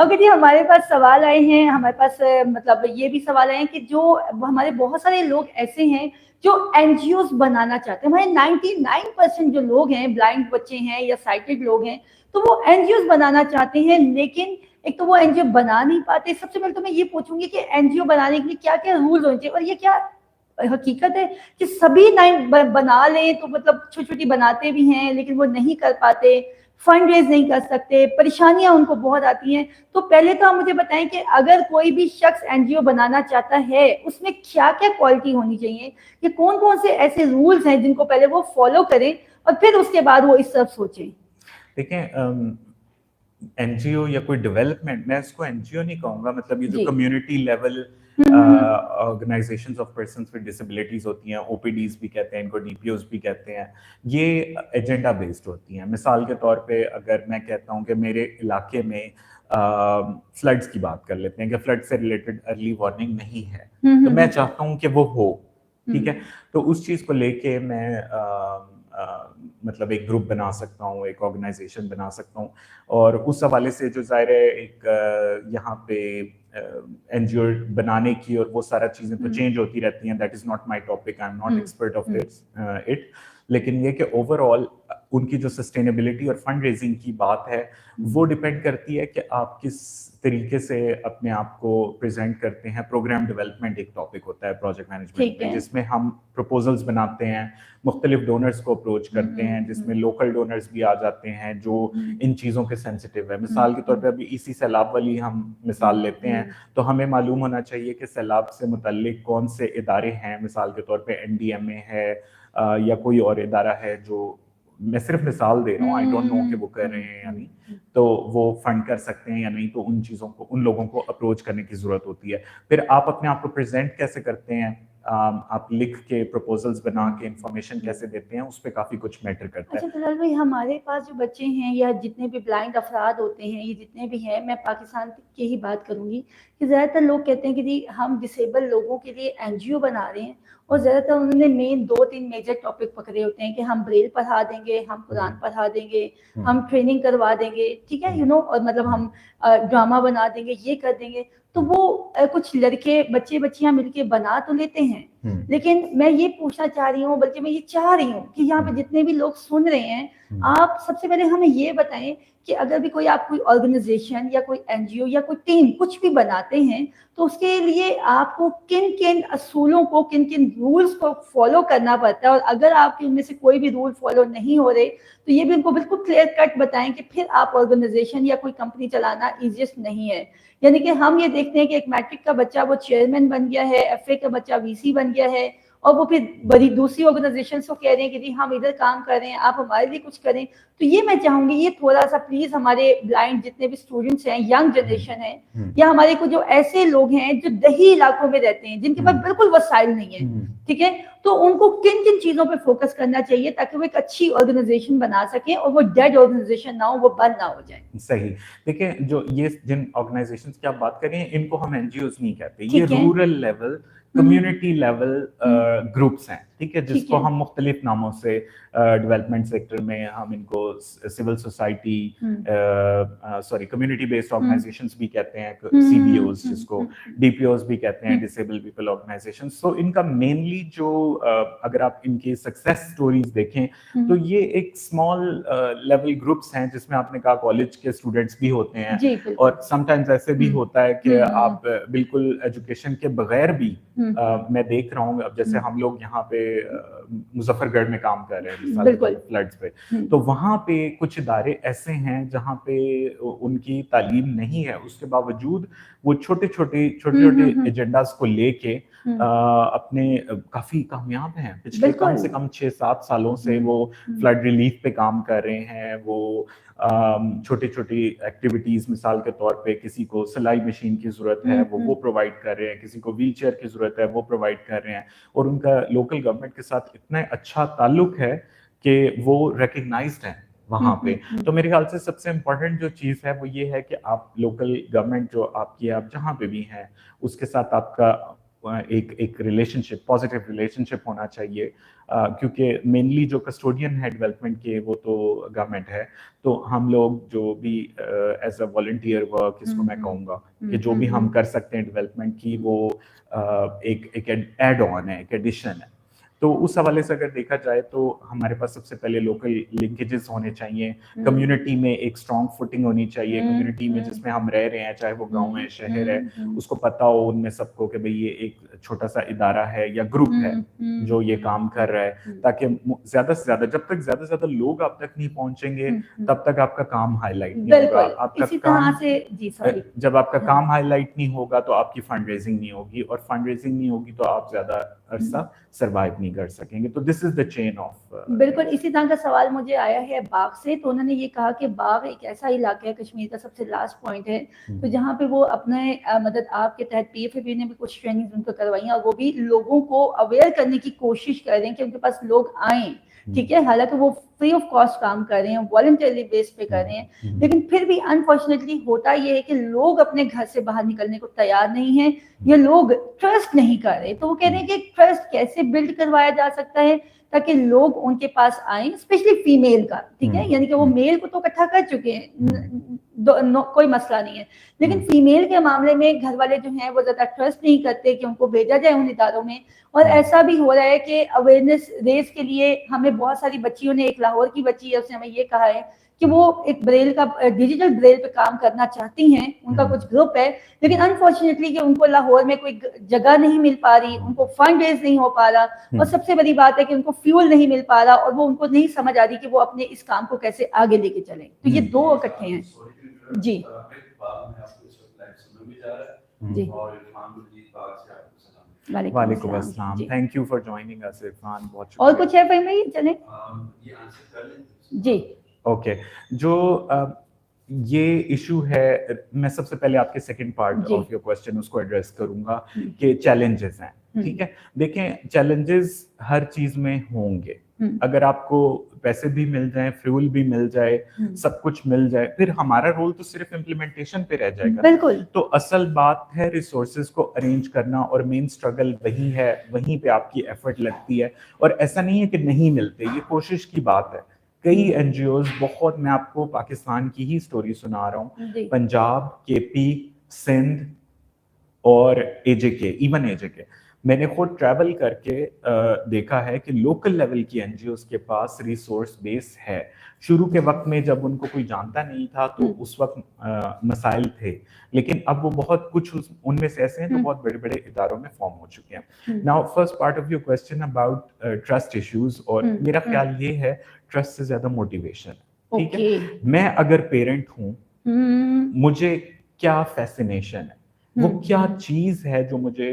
ओके जी, हमारे पास सवाल आए हैं, हमारे पास मतलब ये भी सवाल आए हैं कि जो हमारे बहुत सारे लोग ऐसे हैं जो एनजीओस बनाना चाहते हैं। हमारे 99% जो लोग हैं, ब्लाइंड बच्चे हैं या साइटेड लोग हैं, तो वो एनजीओस बनाना चाहते हैं, लेकिन एक तो वो एनजीओ बना नहीं पाते। सबसे पहले तो मैं ये पूछूंगी कि एनजीओ बनाने के लिए क्या क्या रूल्स होने चाहिए, और ये क्या हकीकत है कि सभी बना लें तो मतलब छोटी छोटी बनाते भी हैं लेकिन वो नहीं कर पाते, फंड रेज नहीं कर सकते, परेशानियां उनको बहुत आती हैं। तो पहले तो आप मुझे बताएं कि अगर कोई भी शख्स एनजीओ बनाना चाहता है, उसमें क्या क्या क्वालिटी होनी चाहिए, कि कौन कौन से ऐसे रूल्स हैं जिनको पहले वो फॉलो करें और फिर उसके बाद वो इस तरफ सोचें। देखें, एनजीओ या कोई डेवलपमेंट, मैं इसको एनजीओ नहीं कहूँगा, मतलब ये जो community level organisations of persons with disabilities होती हैं, ओपीडीज भी कहते हैं इनको, डीपीओज भी कहते हैं, ये एजेंडा बेस्ड होती हैं। मिसाल के तौर पे अगर मैं कहता हूँ कि मेरे इलाके में फ्लड्स की बात कर लेते हैं कि फ्लड से रिलेटेड अर्ली वार्निंग नहीं है, तो मैं चाहता हूँ कि वो हो, ठीक है। तो उस चीज़ को लेके मैं मतलब एक ग्रुप बना सकता हूँ, एक ऑर्गेनाइजेशन बना सकता हूँ, और उस हवाले से जो ज़ाहिर है एक यहाँ पे एनजीओ बनाने की और वो सारा चीज़ें तो चेंज होती रहती हैं, that is not my topic, I am not expert of it. लेकिन ये कि ओवरऑल उनकी जो सस्टेनेबिलिटी और फंड रेजिंग की बात है वो डिपेंड करती है कि आप किस तरीके से अपने आप को प्रेजेंट करते हैं। प्रोग्राम डेवलपमेंट एक टॉपिक होता है प्रोजेक्ट मैनेजमेंट में, जिसमें हम प्रपोजल्स बनाते हैं, मुख्तलिफ डोनर्स को अप्रोच करते हैं, जिसमें लोकल डोनर्स भी आ जाते हैं जो इन चीज़ों के सेंसिटिव है। मिसाल के तौर पे अभी इसी सैलाब वाली हम मिसाल लेते हैं, तो हमें मालूम होना चाहिए कि सैलाब से मुतल्लिक कौन से इदारे हैं। मिसाल के तौर पे NDMA है या कोई और इदारा है जो मैं सिर्फ मिसाल दे रहा हूँ, आई डोंट नो कि वो कर रहे हैं या नहीं, तो वो फंड कर सकते हैं या नहीं, तो उन चीज़ों को, उन लोगों को अप्रोच करने की ज़रूरत होती है। फिर आप अपने आप को प्रेजेंट कैसे करते हैं, आप लिख के प्रपोजल्स बना के इंफॉर्मेशन कैसे देते हैं, उस पर काफ़ी कुछ मैटर करता है। अच्छा तलाल भाई, हमारे पास जो बच्चे हैं या जितने भी ब्लाइंड अफराद होते हैं, ये जितने भी हैं, मैं पाकिस्तान की ही बात करूंगी कि ज़्यादातर लोग कहते हैं कि जी हम डिसेबल लोगों के लिए एनजीओ बना रहे हैं, और ज़्यादातर उन्होंने मेन 2-3 मेजर टॉपिक पकड़े होते हैं कि हम ब्रेल पढ़ा देंगे, हम कुरान पढ़ा देंगे, हम ट्रेनिंग करवा देंगे, ठीक है, और मतलब हम ड्रामा बना देंगे, ये कर देंगे। तो वो कुछ लड़के बच्चे बच्चियां मिलके बना तो लेते हैं, लेकिन मैं ये पूछना चाह रही हूँ, बल्कि मैं ये चाह रही हूँ कि यहाँ पे जितने भी लोग सुन रहे हैं, आप सबसे पहले हमें ये बताएं कि अगर भी कोई आप कोई ऑर्गेनाइजेशन या कोई एनजीओ या कोई टीम कुछ भी बनाते हैं, तो उसके लिए आपको किन किन असूलों को, किन किन रूल्स को फॉलो करना पड़ता है, और अगर आपके उनमें से कोई भी रूल फॉलो नहीं हो रहे, तो ये भी उनको बिल्कुल क्लियर कट बताएं कि फिर आप ऑर्गेनाइजेशन या कोई कंपनी चलाना इजिएस्ट नहीं है। यानी कि हम ये देखते हैं कि एक मैट्रिक का बच्चा वो चेयरमैन बन गया है, एफए का बच्चा वीसी बन गया है, और वो फिर बड़ी दूसरी ऑर्गेनाइजेशन को कह रहे हैं कि जी हम इधर काम कर रहे हैं, आप हमारे लिए कुछ करें। तो ये मैं चाहूंगी, ये थोड़ा सा प्लीज हमारे ब्लाइंड जितने भी स्टूडेंट्स हैं, यंग जनरेशन है, या हमारे को जो ऐसे लोग हैं जो दही इलाकों में रहते हैं, जिनके पास बिल्कुल वसाइल नहीं है, ठीक है, तो उनको किन किन चीजों पे फोकस करना चाहिए ताकि वो एक अच्छी ऑर्गेनाइजेशन बना सके और वो डेड ऑर्गेनाइजेशन ना हो, वो बंद ना हो जाए। सही। देखिए, जो ये जिन ऑर्गेनाइजेशंस की आप बात कर रही हैं, इनको हम एनजीओज नहीं कहते, ये rural level, community level groups हैं, ठीक है, जिसको हम मुख्तलिफ नामों से डेवलपमेंट सेक्टर में हम इनको civil society, sorry, community based organisations भी कहते हैं, सीबीओज जिसको, डीपीओज भी कहते हैं, डिसेबल पीपल ऑर्गेनाइजेशंस। तो इनका मेनली जो अगर आप इनकी सक्सेस स्टोरीज देखें, तो ये एक स्मॉल लेवल ग्रुप्स हैं, जिसमें आपने कहा कॉलेज के स्टूडेंट्स भी होते हैं, और समटाइम्स ऐसे भी होता है कि आप बिल्कुल एजुकेशन के बगैर भी, मैं देख रहा हूँ, अब जैसे हम लोग यहाँ पे मुजफ्फरगढ़ में काम कर रहे हैं फ्लड्स पे, तो वहाँ पे कुछ इदारे ऐसे हैं जहाँ पे उनकी तालीम नहीं है, उसके बावजूद वो छोटे छोटे एजेंडास को लेके अपने काफी कामयाब हैं। पिछले कम से कम 6-7 सालों से वो फ्लड रिलीफ पे काम कर रहे हैं। वो छोटी छोटी एक्टिविटीज, मिसाल के तौर पे किसी को सिलाई मशीन की जरूरत है, वो प्रोवाइड कर रहे हैं, किसी को व्हीलचेयर की जरूरत है, वो प्रोवाइड कर रहे हैं, और उनका लोकल गवर्नमेंट के साथ इतना अच्छा ताल्लुक है कि वो रिकग्नाइज्ड है वहाँ पे। तो मेरे ख्याल से सबसे इम्पोर्टेंट जो चीज़ है वो ये है कि आप लोकल गवर्नमेंट जो आपकी, आप जहाँ पे भी हैं, उसके साथ आपका एक रिलेशनशिप, पॉजिटिव रिलेशनशिप होना चाहिए, क्योंकि मेनली जो कस्टोडियन है डेवलपमेंट के, वो तो गवर्नमेंट है। तो हम लोग जो भी एज अ वॉलंटियर वर्क, इसको मैं कहूँगा कि जो भी हम कर सकते हैं डेवलपमेंट की, वो एक एड ऑन है, एक एडिशन है। तो उस हवाले से अगर देखा जाए तो हमारे पास सबसे पहले लोकल लिंकेजेस होने चाहिए, कम्युनिटी में एक स्ट्रॉन्ग फुटिंग होनी चाहिए, कम्युनिटी में जिसमें हम रह रहे हैं, चाहे वो गांव है, शहर है, उसको पता हो उनमें सबको कि भाई ये एक छोटा सा इदारा है या ग्रुप है जो ये काम कर रहा है, ताकि ज्यादा से ज्यादा, जब तक ज्यादा से ज्यादा लोग आप तक नहीं पहुंचेंगे, तब तक आपका काम हाईलाइट नहीं होगा। आपका काम जब आपका काम हाईलाइट नहीं होगा तो आपकी फंड रेजिंग नहीं होगी, और फंड रेजिंग नहीं होगी तो आप ज्यादा अरसा सर्वाइव नहीं कर सकेंगे। तो this is the chain of. बिल्कुल इसी तरह का सवाल मुझे आया है बाग से। तो उन्होंने ये कहा कि बाग एक ऐसा इलाका है, कश्मीर का सबसे लास्ट पॉइंट है, तो जहाँ पे वो अपने मदद आपके तहत पीएफएबी ने भी कुछ ट्रेनिंग उनको करवाई, और वो भी लोगों को अवेयर करने की कोशिश कर रहे हैं कि उनके पास लोग आए, ठीक है, हालांकि वो फ्री ऑफ कॉस्ट काम कर रहे हैं, वॉलंटरी बेस पे कर रहे हैं, लेकिन फिर भी अनफॉर्चुनेटली होता ये है कि लोग अपने घर से बाहर निकलने को तैयार नहीं है, ये लोग ट्रस्ट नहीं कर रहे। तो वो कह रहे हैं कि ट्रस्ट कैसे बिल्ड करवाया जा सकता है ताकि लोग उनके पास आए, स्पेशली फीमेल का, ठीक है, यानी कि वो मेल को तो इकट्ठा कर चुके हैं, कोई मसला नहीं है, लेकिन फीमेल के मामले में घर वाले जो हैं वो ज्यादा ट्रस्ट नहीं करते कि उनको भेजा जाए उन इदारों में। और ऐसा भी हो रहा है कि अवेयरनेस रेस के लिए हमें बहुत सारी बच्चियों ने, एक लाहौर की बच्ची है, उसने हमें ये कहा है कि वो एक ब्रेल का, डिजिटल ब्रेल पे काम करना चाहती हैं, उनका कुछ ग्रुप है, लेकिन अनफॉर्चुनेटली कि उनको लाहौर में कोई जगह नहीं मिल पा रही, उनको फंड रेज नहीं हो पा रहा, और सबसे बड़ी बात है कि उनको फ्यूल नहीं मिल पा रहा, और वो उनको नहीं समझ आ रही कि वो अपने इस काम को कैसे आगे लेके चलें। तो ये दो इकट्ठे हैं। जी जी। वालेकुम अस्सलाम। जी। Thank you for joining us Irfan, बहुत और शुक्रिया। कुछ है फ़हीम भाई, चलें? ये आंसर कर लें। जी। ओके, जो ये इशू है, मैं सबसे पहले आपके सेकंड पार्ट जी। ऑफ योर क्वेश्चन उसको एड्रेस करूंगा हम्म, कि चैलेंजेस हैं, हम्म, ठीक है। देखें, चैलेंजेस हर चीज में होंगे। अगर आपको पैसे भी मिल जाएं, फ्यूल भी मिल जाए, सब कुछ मिल जाए, फिर हमारा रोल तो सिर्फ इम्प्लीमेंटेशन पे रह जाएगा। बिल्कुल। तो असल बात है रिसोर्सेज को अरेंज करना, और मेन स्ट्रगल वही है, वहीं पे आपकी एफर्ट लगती है। और ऐसा नहीं है कि नहीं मिलते, ये कोशिश की बात है। कई एनजीओज बहुत, मैं आपको पाकिस्तान की ही स्टोरी सुना रहा हूँ, जी। पंजाब, केपी, सिंध और एजेके, इवन एजेके, मैंने खुद ट्रैवल करके देखा है कि लोकल लेवल की एनजीओज के पास रिसोर्स बेस है। शुरू के वक्त में जब उनको कोई जानता नहीं था तो उस वक्त मसाइल थे, लेकिन अब वो बहुत कुछ उनमें से ऐसे हैं जो बहुत बड़े बड़े इदारों में फॉर्म हो चुके हैं। Now first part of your question about trust issues, और मेरा ख्याल ये है ट्रस्ट से ज्यादा मोटिवेशन, ठीक है। मैं अगर पेरेंट हूँ, मुझे क्या फैसिनेशन है, वो क्या चीज है जो मुझे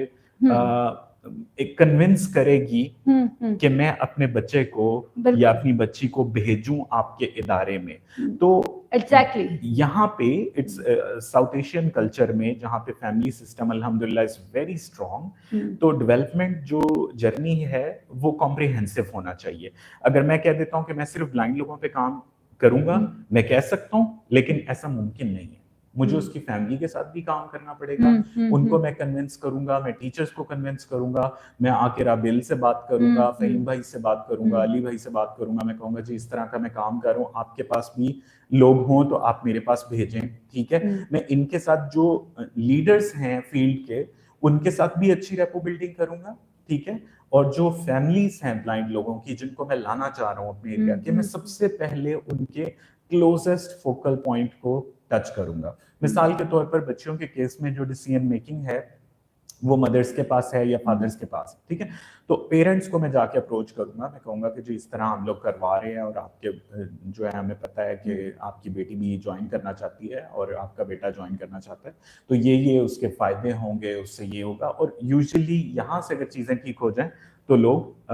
एक कन्विंस करेगी कि मैं अपने बच्चे को या अपनी बच्ची को भेजूं आपके इदारे में। तो एग्जैक्टली यहाँ पे इट्स साउथ एशियन कल्चर में, जहाँ पे फैमिली सिस्टम अल्हम्दुलिल्लाह इज वेरी स्ट्रॉन्ग, तो डेवलपमेंट जो जर्नी है वो कॉम्प्रिहेंसिव होना चाहिए। अगर मैं कह देता हूँ कि मैं सिर्फ ब्लाइंड लोगों पे काम करूंगा, मैं कह सकता हूँ, लेकिन ऐसा मुमकिन नहीं है। मुझे उसकी फैमिली के साथ भी काम करना पड़ेगा, उनको मैं कन्विंस करूंगा, मैं टीचर्स को कन्विंस करूंगा, मैं आके राबिल से बात करूंगा, फहीम भाई से बात करूंगा, अली भाई से बात करूंगा, मैं कहूंगा जी इस तरह का मैं काम कर रहा हूँ, आपके पास भी लोग हों तो आप मेरे पास भेजें, ठीक है। मैं इनके साथ जो लीडर्स हैं फील्ड के, उनके साथ भी अच्छी रेपो बिल्डिंग करूंगा, ठीक है। और जो फैमिलीज हैं ब्लाइंड लोगों की, जिनको मैं लाना चाह रहा हूँ अपने एरिया के, मैं सबसे पहले उनके क्लोजेस्ट फोकल पॉइंट को टच करूंगा। मिसाल के तौर पर बच्चों के केस में जो डिसीजन मेकिंग है वो मदर्स के पास है या फादर्स के पास, ठीक है। तो पेरेंट्स को मैं जाके अप्रोच करूंगा, मैं कहूंगा कि जी इस तरह हम लोग करवा रहे हैं, और आपके जो है हमें पता है कि आपकी बेटी भी ज्वाइन करना चाहती है और आपका बेटा ज्वाइन करना चाहता है, तो ये उसके फायदे होंगे, उससे ये होगा। और यूजुअली यहाँ से अगर चीजें ठीक हो जाएं तो लोग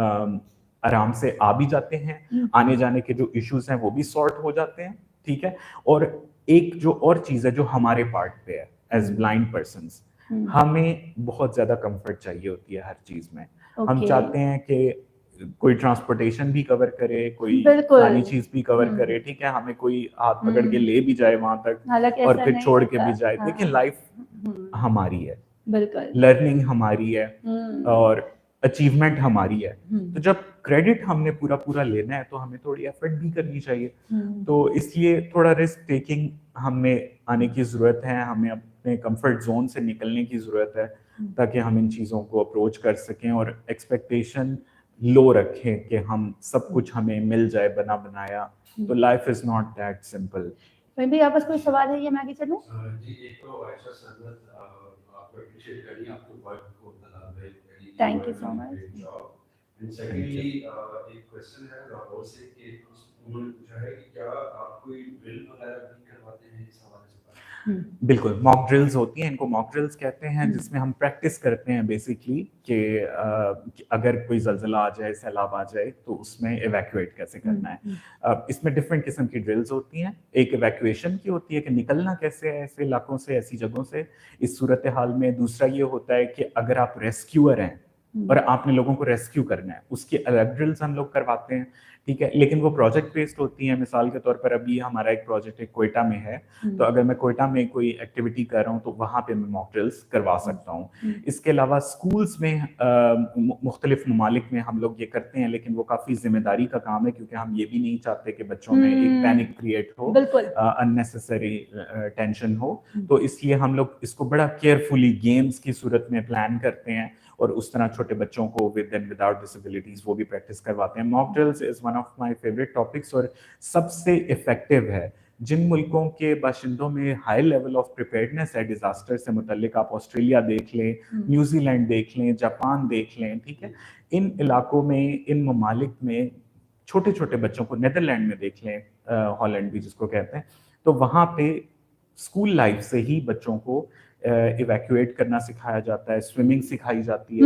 आराम से आ भी जाते हैं, आने जाने के जो इश्यूज हैं वो भी सॉर्ट हो जाते हैं, ठीक है। और एक जो और चीज है जो हमारे पार्ट पे है एज ब्लाइंड पर्सन्स, हमें बहुत ज्यादा कंफर्ट चाहिए होती है हर चीज में। हम चाहते हैं कि कोई ट्रांसपोर्टेशन भी कवर करे, कोई खानी चीज भी कवर करे, ठीक है। हमें कोई हाथ पकड़ के ले भी जाए वहां तक और फिर छोड़ के भी जाए। देखिए, लाइफ हमारी है, लर्निंग हमारी है, और अचीवमेंट हमारी है। तो जब क्रेडिट हमने पूरा लेना है तो हमें थोड़ी एफर्ट भी करनी चाहिए। तो इसलिए थोड़ा रिस्क टेकिंग हमें आने की जरूरत है, हमें अपने कंफर्ट जोन से निकलने की जरूरत है, ताकि हम इन चीज़ों को अप्रोच कर सकें और एक्सपेक्टेशन लो रखें कि हम सब कुछ हमें मिल जाए बना बनाया। तो life is not that simple. भी आपस कोई सवाल है या मैं आगे चलूं? जी, एक तो आयशा सरवत, आपको अप्रिशिएट करिए, आपके वर्क को thank you so much. And secondly एक क्वेश्चन है राहुल से कि उन्होंने पूछा है कि क्या आप कोई ड्रिल वगैरह भी करवाते हैं इस हवाले से? बिल्कुल, मॉक ड्रिल्स होती हैं, इनको मॉक ड्रिल्स कहते हैं, जिसमें हम प्रैक्टिस करते हैं बेसिकली कि अगर कोई जल्जला आ जाए, सैलाब आ जाए, तो उसमें इवैक्यूएट कैसे करना है। इसमें डिफरेंट किस्म की ड्रिल्स होती हैं। एक इवैक्यूएशन की होती है कि निकलना कैसे है ऐसे इलाकों से, ऐसी जगहों से इस सूरत हाल में। दूसरा ये होता है कि अगर आप रेस्क्यूअर हैं और आपने लोगों को रेस्क्यू करना है, उसकी अलग ड्रिल्स हम लोग करवाते हैं, ठीक है। लेकिन वो प्रोजेक्ट बेस्ड होती हैं। मिसाल के तौर पर अभी हमारा एक प्रोजेक्ट एक कोयटा में है, तो अगर मैं कोयटा में कोई एक्टिविटी कर रहा हूँ तो वहाँ पे मैं मॉक ड्रिल्स करवा सकता हूँ। इसके अलावा स्कूल्स में मुख्तलिफ ममालिक में हम लोग ये करते हैं, लेकिन वो काफ़ी जिम्मेदारी का काम है, क्योंकि हम ये भी नहीं चाहते कि बच्चों में एक पैनिक क्रिएट हो, अननेसेसरी टेंशन हो। तो इसलिए हम लोग इसको बड़ा केयरफुली गेम्स की सूरत में प्लान करते हैं, और उस तरह छोटे बच्चों को विद एंड विदाउट डिसेबिलिटीज वो भी प्रैक्टिस करवाते हैं। Mock drills is one of my favourite topics, और सबसे इफेक्टिव है। जिन मुल्कों के बाशिंदों में हाई लेवल ऑफ प्रिपेयर्डनेस है डिजास्टर से मुतल्लिक, आप ऑस्ट्रेलिया देख लें, न्यूजीलैंड देख लें, जापान देख लें, ठीक है। इन इलाकों में, इन ममालिक में छोटे छोटे बच्चों को, नेदरलैंड में देख लें, हॉलैंड भी जिसको कहते हैं, तो वहाँ पे स्कूल लाइफ से ही बच्चों को इवैक्यूएट करना सिखाया जाता है, स्विमिंग सिखाई जाती है,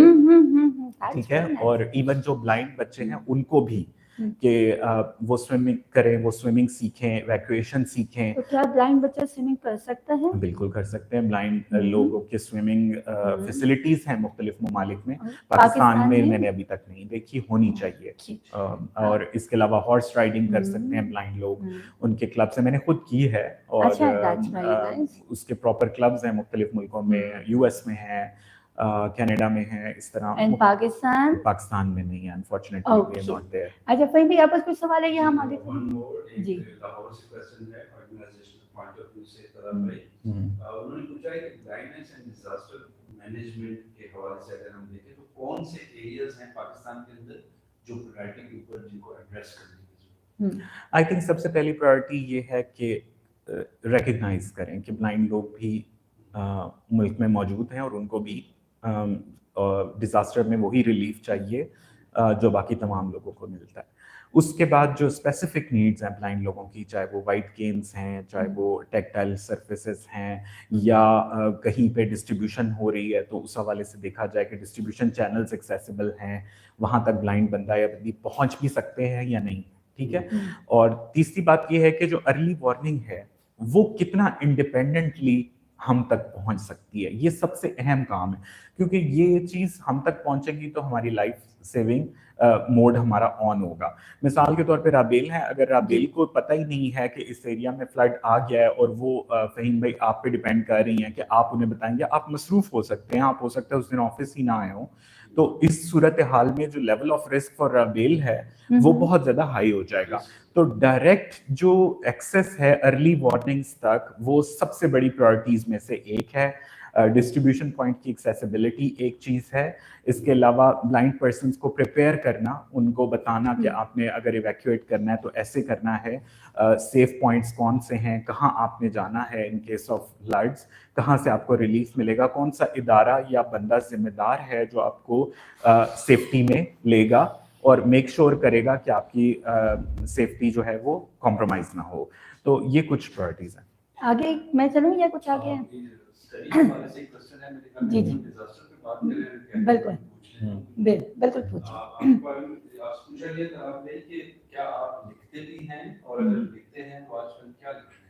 That's ठीक है। very nice. और इवन जो ब्लाइंड बच्चे हैं उनको भी हम्म। कि वो स्विमिंग करें, वो स्विमिंग सीखें, इवैक्यूएशन सीखें। तो क्या ब्लाइंड बच्चा स्विमिंग कर सकता है? बिल्कुल कर सकते हैं। ब्लाइंड हम्म। लोगों के स्विमिंग फैसिलिटीज हैं मुख्तलिफ ममालिक में। पाकिस्तान पाकिस्तान में में? मैंने अभी तक नहीं देखी, होनी चाहिए। ठीक। और इसके अलावा हॉर्स राइडिंग कर सकते हैं ब्लाइंड लोग, उनके क्लब से मैंने खुद की है। और अच्छा, that's very nice. उसके प्रॉपर क्लब्स हैं मुख्तलिफ मुल्कों में, यूएस में है, कनाडा में है, इस तरह। एंड पाकिस्तान? पाकिस्तान में नहीं है, unfortunately we are not there. अच्छा फहीम भाई, आपस कुछ सवाल है या हम आगे वन मोर, जी। एक लाहौर से क्वेश्चन है ऑर्गेनाइजेशनल पॉइंट ऑफ व्यू से तलब भाई। उन्होंने पूछा है कि ब्लाइंडनेस एंड डिजास्टर मैनेजमेंट के हवाले से अगर हम देखें तो कौन से एरियाज हैं पाकिस्तान के अंदर जो प्रायोरिटी के ऊपर जिनको एड्रेस करने की जरूरत है? आई थिंक सबसे पहली प्रायोरिटी ये है कि रिकग्नाइज करें कि ब्लाइंड लोग भी मुल्क में मौजूद हैं और उनको भी डिजास्टर में वही रिलीफ चाहिए जो बाकी तमाम लोगों को मिलता है। उसके बाद जो स्पेसिफिक नीड्स हैं ब्लाइंड लोगों की, चाहे वो वाइट केन्स हैं, चाहे वो टेक्टाइल सर्फेसेस हैं, या कहीं पे डिस्ट्रीब्यूशन हो रही है तो उस हवाले से देखा जाए कि डिस्ट्रीब्यूशन चैनल्स एक्सेसिबल हैं, वहाँ तक ब्लाइंड बंदा या बंदी पहुँच भी सकते हैं या नहीं, ठीक है। और तीसरी बात ये है कि जो अर्ली वार्निंग है वो कितना इंडिपेंडेंटली हम तक पहुंच सकती है, ये सबसे अहम काम है। क्योंकि ये चीज़ हम तक पहुंचेगी तो हमारी लाइफ सेविंग मोड हमारा ऑन होगा। मिसाल के तौर पे राबेल है, अगर राबेल को पता ही नहीं है कि इस एरिया में फ्लड आ गया है और वो फहीम भाई आप पे डिपेंड कर रही हैं कि आप उन्हें बताएंगे, आप मसरूफ हो सकते हैं, आप हो सकता है उस दिन ऑफिस ही ना आए हो, तो इस सूरत हाल में जो लेवल ऑफ रिस्क फॉर राबेल है वो बहुत ज़्यादा हाई हो जाएगा। तो डायरेक्ट जो एक्सेस है अर्ली वार्निंग्स तक, वो सबसे बड़ी प्रायोरिटीज में से एक है। डिस्ट्रीब्यूशन पॉइंट की एक्सेसिबिलिटी एक चीज़ है। इसके अलावा ब्लाइंड पर्सन्स को प्रिपेयर करना, उनको बताना कि आपने अगर इवैक्यूएट करना है तो ऐसे करना है, सेफ पॉइंट्स कौन से हैं, कहाँ आपने जाना है इन केस ऑफ फ्लड्स, कहाँ से आपको रिलीफ मिलेगा, कौन सा इदारा या बंदा जिम्मेदार है जो आपको सेफ्टी में लेगा और मेक श्योर करेगा कि आपकी सेफ्टी जो है वो कॉम्प्रोमाइज ना हो। तो ये कुछ प्रायोरिटीज हैं। आगे मैं चलूँ या कुछ आगे है? जी जी बिल्कुल बिल्कुल पूछिए। क्या आप लिखते भी हैं और अगर लिखते हैं तो आजकल क्या लिख रहे हैं?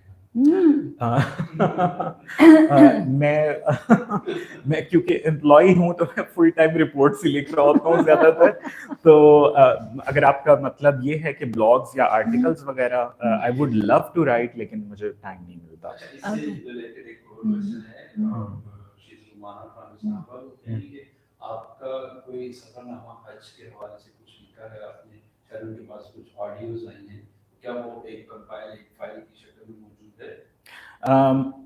मैं क्योंकि एम्प्लॉय हूं तो मैं फुल टाइम रिपोर्ट्स ही लिख रहा होता हूँ ज्यादातर। तो अगर आपका मतलब ये है कि ब्लॉग्स या आर्टिकल्स वगैरह, I would love to write, लेकिन मुझे टाइम नहीं मिलता। इससे रिलेटेड एक और क्वेश्चन है रुमाना खान साहब, वो कह रही है आपका कोई सफरनामा हज के हवाले से कुछ लिखा है आपने, शायद उनके पास कुछ ऑडियोज आई हैं, क्या वो एक कंपाइल एक फाइल की शक्ल में मौजूद है?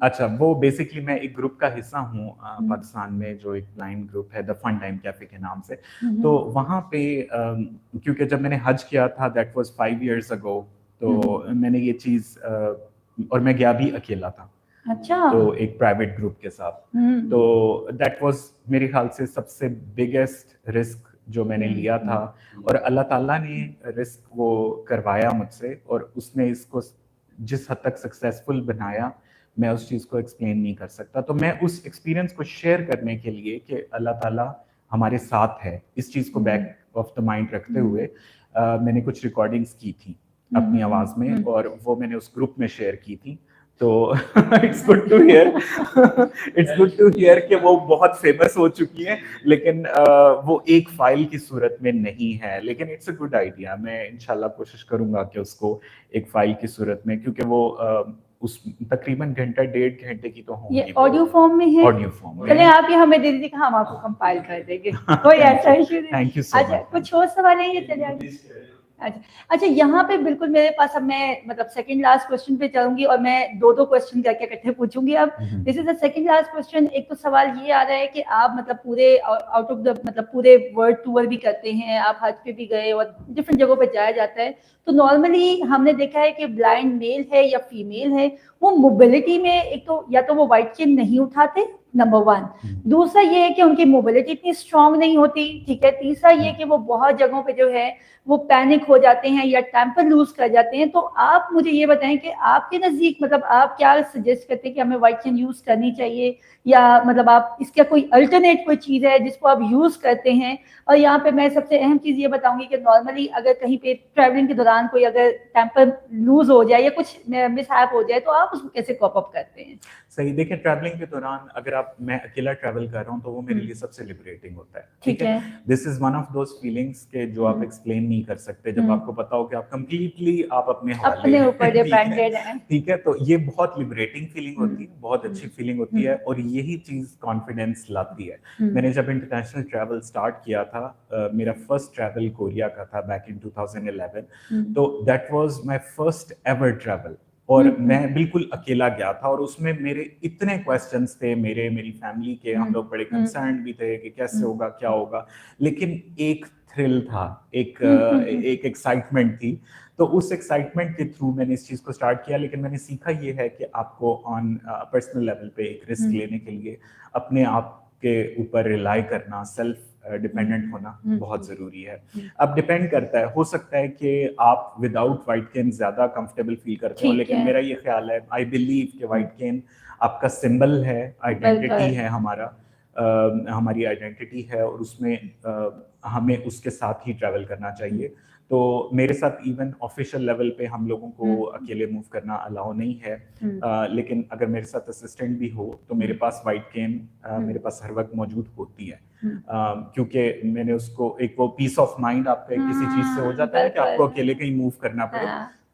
अच्छा, वो बेसिकली मैं एक ग्रुप का हिस्सा हूँ पाकिस्तान में, जो एक ब्लाइंड ग्रुप है द फन टाइम कैफे के नाम से। तो वहाँ पे क्योंकि जब मैंने हज किया था दैट वाज 5 years ago, तो मैंने ये चीज़ और मैं गया भी अकेला था। अच्छा। तो एक प्राइवेट ग्रुप के साथ, तो दैट वाज मेरे ख्याल से सबसे बिगेस्ट रिस्क जो मैंने लिया था, और अल्लाह ताला ने रिस्क वो करवाया मुझसे, और उसने इसको जिस हद तक सक्सेसफुल बनाया मैं उस चीज़ को एक्सप्लेन नहीं कर सकता। तो मैं उस एक्सपीरियंस को शेयर करने के लिए कि अल्लाह ताला हमारे साथ है, इस चीज़ को बैक ऑफ द माइंड रखते हुए मैंने कुछ रिकॉर्डिंग्स की थी अपनी आवाज़ में, और वो मैंने उस ग्रुप में शेयर की थी। तो इट्स गुड टू हियर कि वो बहुत फेमस हो चुकी है, लेकिन वो एक फाइल की सूरत में नहीं है। लेकिन इट्स अ गुड आइडिया, मैं इंशाल्लाह कोशिश करूंगा कि उसको एक फाइल की सूरत में, क्योंकि वो उस तकरीबन घंटा 1.5 घंटे की तो होगी। ये ऑडियो फॉर्म में है? ऑडियो फॉर्म में। चलिए आप ये हमें दे दीजिए, हम आपको कंपाइल कर देंगे, कोई ऐसा इशू नहीं। Thank you so much. अच्छा, कुछ और सवाल है? ये चलिए आगे। अच्छा, यहाँ पे बिल्कुल मेरे पास, अब मैं मतलब सेकंड लास्ट क्वेश्चन पे चलूंगी और मैं दो क्वेश्चन करके इकट्ठे पूछूंगी। अब this is the second last question. एक तो सवाल ये आ रहा है कि आप मतलब पूरे आउट ऑफ द मतलब पूरे वर्ल्ड टूर भी करते हैं, आप हज पे भी गए और डिफरेंट जगहों पे जाया जाता है, तो नॉर्मली हमने देखा है कि ब्लाइंड मेल है या फीमेल है, वो मोबिलिटी में एक तो या तो वो वाइट चेन नहीं उठाते नंबर 1। दूसरा ये है कि उनकी मोबिलिटी इतनी स्ट्रांग नहीं होती, ठीक है। तीसरा ये कि वो बहुत जगहों पे जो है वो पैनिक हो जाते हैं या टेम्पर लूज कर जाते हैं। तो आप मुझे ये बताएं कि आपके नज़दीक मतलब आप क्या सजेस्ट करते हैं कि हमें व्हाइट केन यूज़ करनी चाहिए, या मतलब आप इसका कोई अल्टरनेट कोई चीज़ है जिसको आप यूज़ करते हैं? और यहाँ पे मैं सबसे अहम चीज़ ये बताऊंगी कि नॉर्मली अगर कहीं पे ट्रैवलिंग के दौरान कोई अगर टेम्पर लूज हो जाए या कुछ मिसहैप हो जाए तो आप उसको कैसे कॉप अप करते हैं? सही, देखिए ट्रैवलिंग के दौरान अगर मैं अकेला ट्रैवल कर रहा हूँ तो वो मेरे लिए सबसे लिबरेटिंग होता है, ठीक है। This is one of those feelings के जो आप एक्सप्लेन नहीं कर सकते, जब आपको पता हो कि आप कंप्लीटली आप अपने हवाले ऊपर डिपेंडेड हैं, ठीक है। तो ये बहुत लिबरेटिंग फीलिंग होती है, बहुत अच्छी फीलिंग होती है, और यही चीज कॉन्फिडेंस लाती है। मैंने जब इंटरनेशनल ट्रैवल स्टार्ट किया था, मेरा फर्स्ट ट्रैवल कोरिया का था बैक इन 2011, तो that was my first ever travel, और मैं बिल्कुल अकेला गया था, और उसमें मेरे इतने क्वेश्चंस थे, मेरी फैमिली के, हम लोग बड़े कंसर्न भी थे कि कैसे होगा, क्या होगा, लेकिन एक थ्रिल था, एक एक्साइटमेंट थी। तो उस एक्साइटमेंट के थ्रू मैंने इस चीज को स्टार्ट किया। लेकिन मैंने सीखा ये है कि आपको ऑन पर्सनल लेवल पे एक रिस्क लेने के लिए अपने आप के ऊपर रिलाई करना, सेल्फ डिपेंडेंट होना बहुत जरूरी है। अब डिपेंड करता है, हो सकता है कि आप विदाउट व्हाइट केन ज्यादा कंफर्टेबल फील करते हो, लेकिन मेरा ये ख्याल है, आई बिलीव कि व्हाइट केन आपका सिंबल है, आइडेंटिटी है, हमारी आइडेंटिटी है, और उसमें हमें उसके साथ ही ट्रैवल करना चाहिए। तो मेरे साथ इवन ऑफिशियल लेवल पे हम लोगों को अकेले मूव करना अलाउ नहीं है, लेकिन अगर मेरे साथ असिस्टेंट भी हो तो मेरे पास व्हाइट केन मेरे पास हर वक्त मौजूद होती है, क्योंकि मैंने उसको एक वो पीस ऑफ माइंड आपका किसी चीज से हो जाता है कि आपको अकेले कहीं मूव करना पड़े,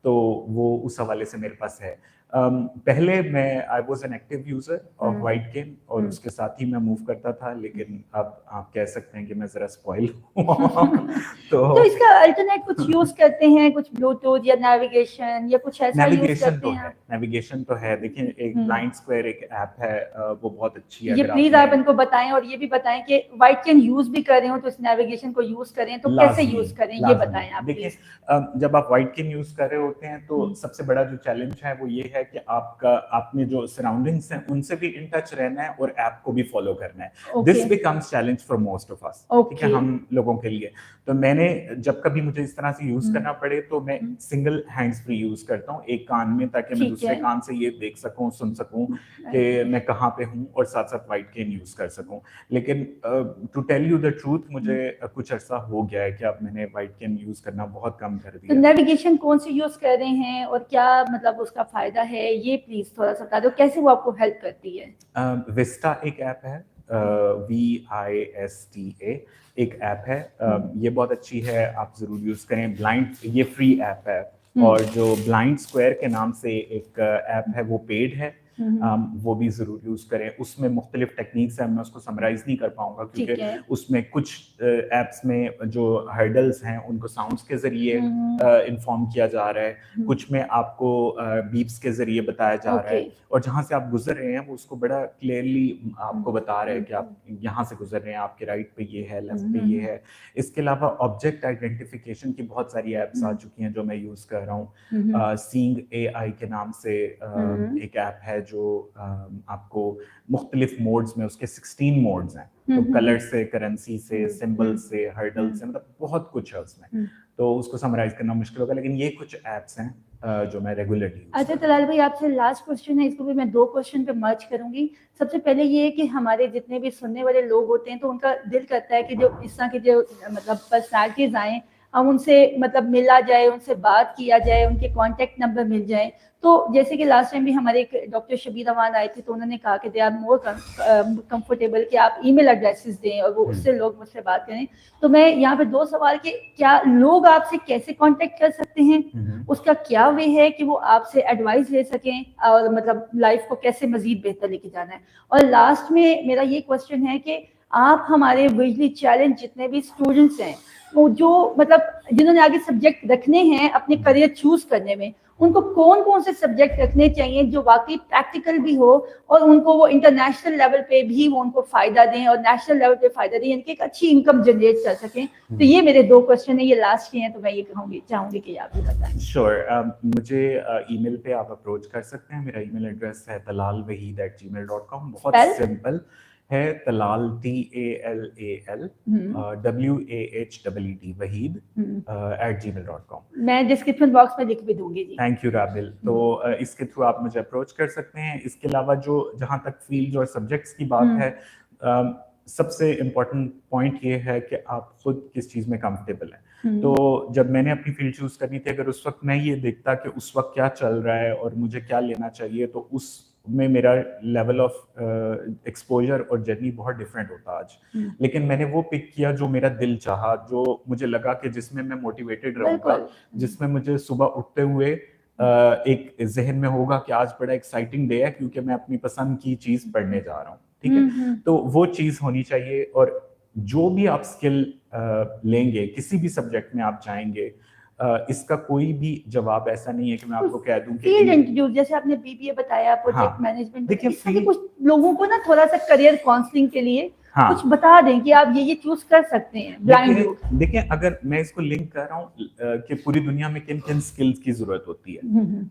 तो वो उस हवाले से मेरे पास है। पहले मैं I was an active user of white cane, और उसके साथ ही मैं मूव करता था, लेकिन अब आप कह सकते हैं कि मैं जरा स्पॉइल हूँ। तो इसका अल्टरनेट कुछ यूज करते हैं, कुछ ब्लूटूथ या नेविगेशन या कुछ ऐसा यूज करते हैं? नेविगेशन तो है, देखिए एक ब्लाइंड स्क्वायर एक ऐप है, वो बहुत अच्छी है। ये प्लीज आप इनको बताएं, और ये भी बताएं कि व्हाइट केन यूज भी कर रहे हो तो इस नेविगेशन को यूज करें तो कैसे यूज करें, ये बताएं आप। देखिए जब आप व्हाइट केन यूज कर रहे होते हैं तो सबसे बड़ा जो चैलेंज है वो ये है कि आपने जो सराउंडिंग्स हैं उनसे भी इन टच रहना है और ऐप को भी फॉलो करना है। This becomes challenge for most of us, ठीक है, हम लोगों के लिए। तो मैंने जब कभी मुझे इस तरह से यूज करना पड़े तो मैं सिंगल हैंड्स फ्री यूज करता हूँ, एक कान में, ताकि मैं दूसरे कान से ये देख सकूं, सुन सकूं कि मैं कहाँ पे हूँ, और साथ साथ व्हाइट केन यूज कर सकूं। लेकिन to tell you the truth, मुझे कुछ अर्सा हो गया है कि अब मैंने व्हाइट केन यूज करना बहुत कम कर दिया। तो नेविगेशन कौन सी यूज कर रहे हैं और क्या मतलब उसका फायदा है, ये प्लीज थोड़ा सा बता दो, कैसे वो आपको हेल्प करती है? विस्टा एक ऐप है, VISTA एक ऐप है, ये बहुत अच्छी है, आप जरूर यूज करें। ब्लाइंड, ये फ्री ऐप है, और जो ब्लाइंड स्क्वायर के नाम से एक ऐप है वो पेड है, वो भी जरूर यूज करें। उसमें मुख्तलिफ टेक्निक्स हैं, मैं उसको समराइज नहीं कर पाऊंगा क्योंकि उसमें कुछ एप्स में जो हर्डल्स हैं उनको साउंड्स के जरिए इन्फॉर्म किया जा रहा है, कुछ में आपको बीप्स के जरिए बताया जा रहा है, और जहां से आप गुजर रहे हैं वो उसको बड़ा क्लियरली आपको बता रहे हैं कि आप यहाँ से गुजर रहे हैं, आपके राइट पे ये है, लेफ्ट पे ये है। इसके अलावा ऑब्जेक्ट आइडेंटिफिकेशन की बहुत सारी एप्स आ चुकी हैं जो मैं यूज कर रहा हूँ। सीइंग AI के नाम से एक ऐप है जो आपको मुख्तलिफ मोड्स में, उसके 16 मोड्स हैं, तो कलर से, करेंसी से, सिंबल से, हर्डल से, मतलब बहुत कुछ है उसमें, तो उसको समराइज करना मुश्किल होगा, लेकिन ये कुछ एप्स हैं जो मैं रेगुलरली। अच्छा तलाल भाई, आपसे लास्ट क्वेश्चन है, इसको भी मैं 2 क्वेश्चन पे मर्ज करूंगी। सबसे पहले ये है कि हमारे जितने भी सुनने वाले लोग होते हैं तो उनका दिल करता है कि जो इस तरह की जो मतलब पर्सनैलिटीज आए, हम उनसे मतलब मिला जाए, उनसे बात किया जाए, उनके कांटेक्ट नंबर मिल जाए। तो जैसे कि लास्ट टाइम भी हमारे एक डॉक्टर शबीर अमान आए थे, तो उन्होंने कहा कि दे आर मोर कंफर्टेबल कि आप ईमेल एड्रेसेस दें और वो उससे लोग मुझसे बात करें। तो मैं यहाँ पे 2 सवाल के, क्या लोग आपसे कैसे कांटेक्ट कर सकते हैं, उसका क्या वे है कि वो आपसे एडवाइस ले सकें, और मतलब लाइफ को कैसे मजीद बेहतर लेके जाना है। और लास्ट में मेरा ये क्वेश्चन है कि आप हमारे विजुअली चैलेंज जितने भी स्टूडेंट्स हैं, वो जो मतलब जिन्होंने आगे सब्जेक्ट रखने हैं अपने करियर चूज करने में, उनको कौन कौन से सब्जेक्ट रखने चाहिए जो वाकई प्रैक्टिकल भी हो और उनको वो इंटरनेशनल लेवल पे भी वो उनको फायदा दें और नेशनल लेवल पे फायदा दें, यानी कि एक अच्छी इनकम जनरेट कर सकें। तो ये मेरे 2 क्वेश्चन है, ये लास्ट के हैं, तो मैं ये चाहूंगी कि आप भी बताएं। श्योर, मुझे ईमेल पे आप अप्रोच कर सकते हैं। मेरा ईमेल एड्रेस है talalwaheed@gmail.com। बहुत सिंपल है, Talal TALAL WAHEED Waheed @gmail.com। मैं डिस्क्रिप्शन बॉक्स में लिख भी दूंगी जी। Thank you Rabil. तो इसके थ्रू आप मुझे अप्रोच कर सकते हैं। इसके अलावा जो जहाँ तक फील्ड और सब्जेक्ट्स की बात है, सबसे इम्पोर्टेंट पॉइंट ये है कि आप खुद किस चीज़ में कंफर्टेबल हैं। तो जब मैंने अपनी फील्ड चूज करनी थी, अगर उस वक्त मैं ये देखता कि उस वक्त क्या चल रहा है और मुझे क्या लेना चाहिए, तो उसमें मेरा लेवल ऑफ एक्सपोजर और जर्नी बहुत डिफरेंट होता आज। लेकिन मैंने वो पिक किया जो मेरा दिल चाहा, जो मुझे लगा कि जिसमें मैं मोटिवेटेड रहूँगा, जिसमें मुझे सुबह उठते हुए एक जहन में होगा कि आज बड़ा एक्साइटिंग डे है क्योंकि मैं अपनी पसंद की चीज़ पढ़ने जा रहा हूँ। ठीक है, तो वो चीज़ होनी चाहिए। और जो भी आप स्किल लेंगे, किसी भी सब्जेक्ट में आप जाएंगे, इसका कोई भी जवाब ऐसा नहीं है कि मैं आपको कह दूं कि फील्ड इंट्रोड्यूस, जैसे आपने बीबीए बताया, प्रोजेक्ट मैनेजमेंट, देखिए कुछ लोगों को ना थोड़ा सा करियर काउंसलिंग के लिए कुछ बता दें कि आप ये चूज कर सकते हैं ब्लाइंड लोग। देखिए, अगर मैं इसको लिंक कर रहा हूँ कि पूरी दुनिया में किन किन स्किल्स की जरूरत होती है,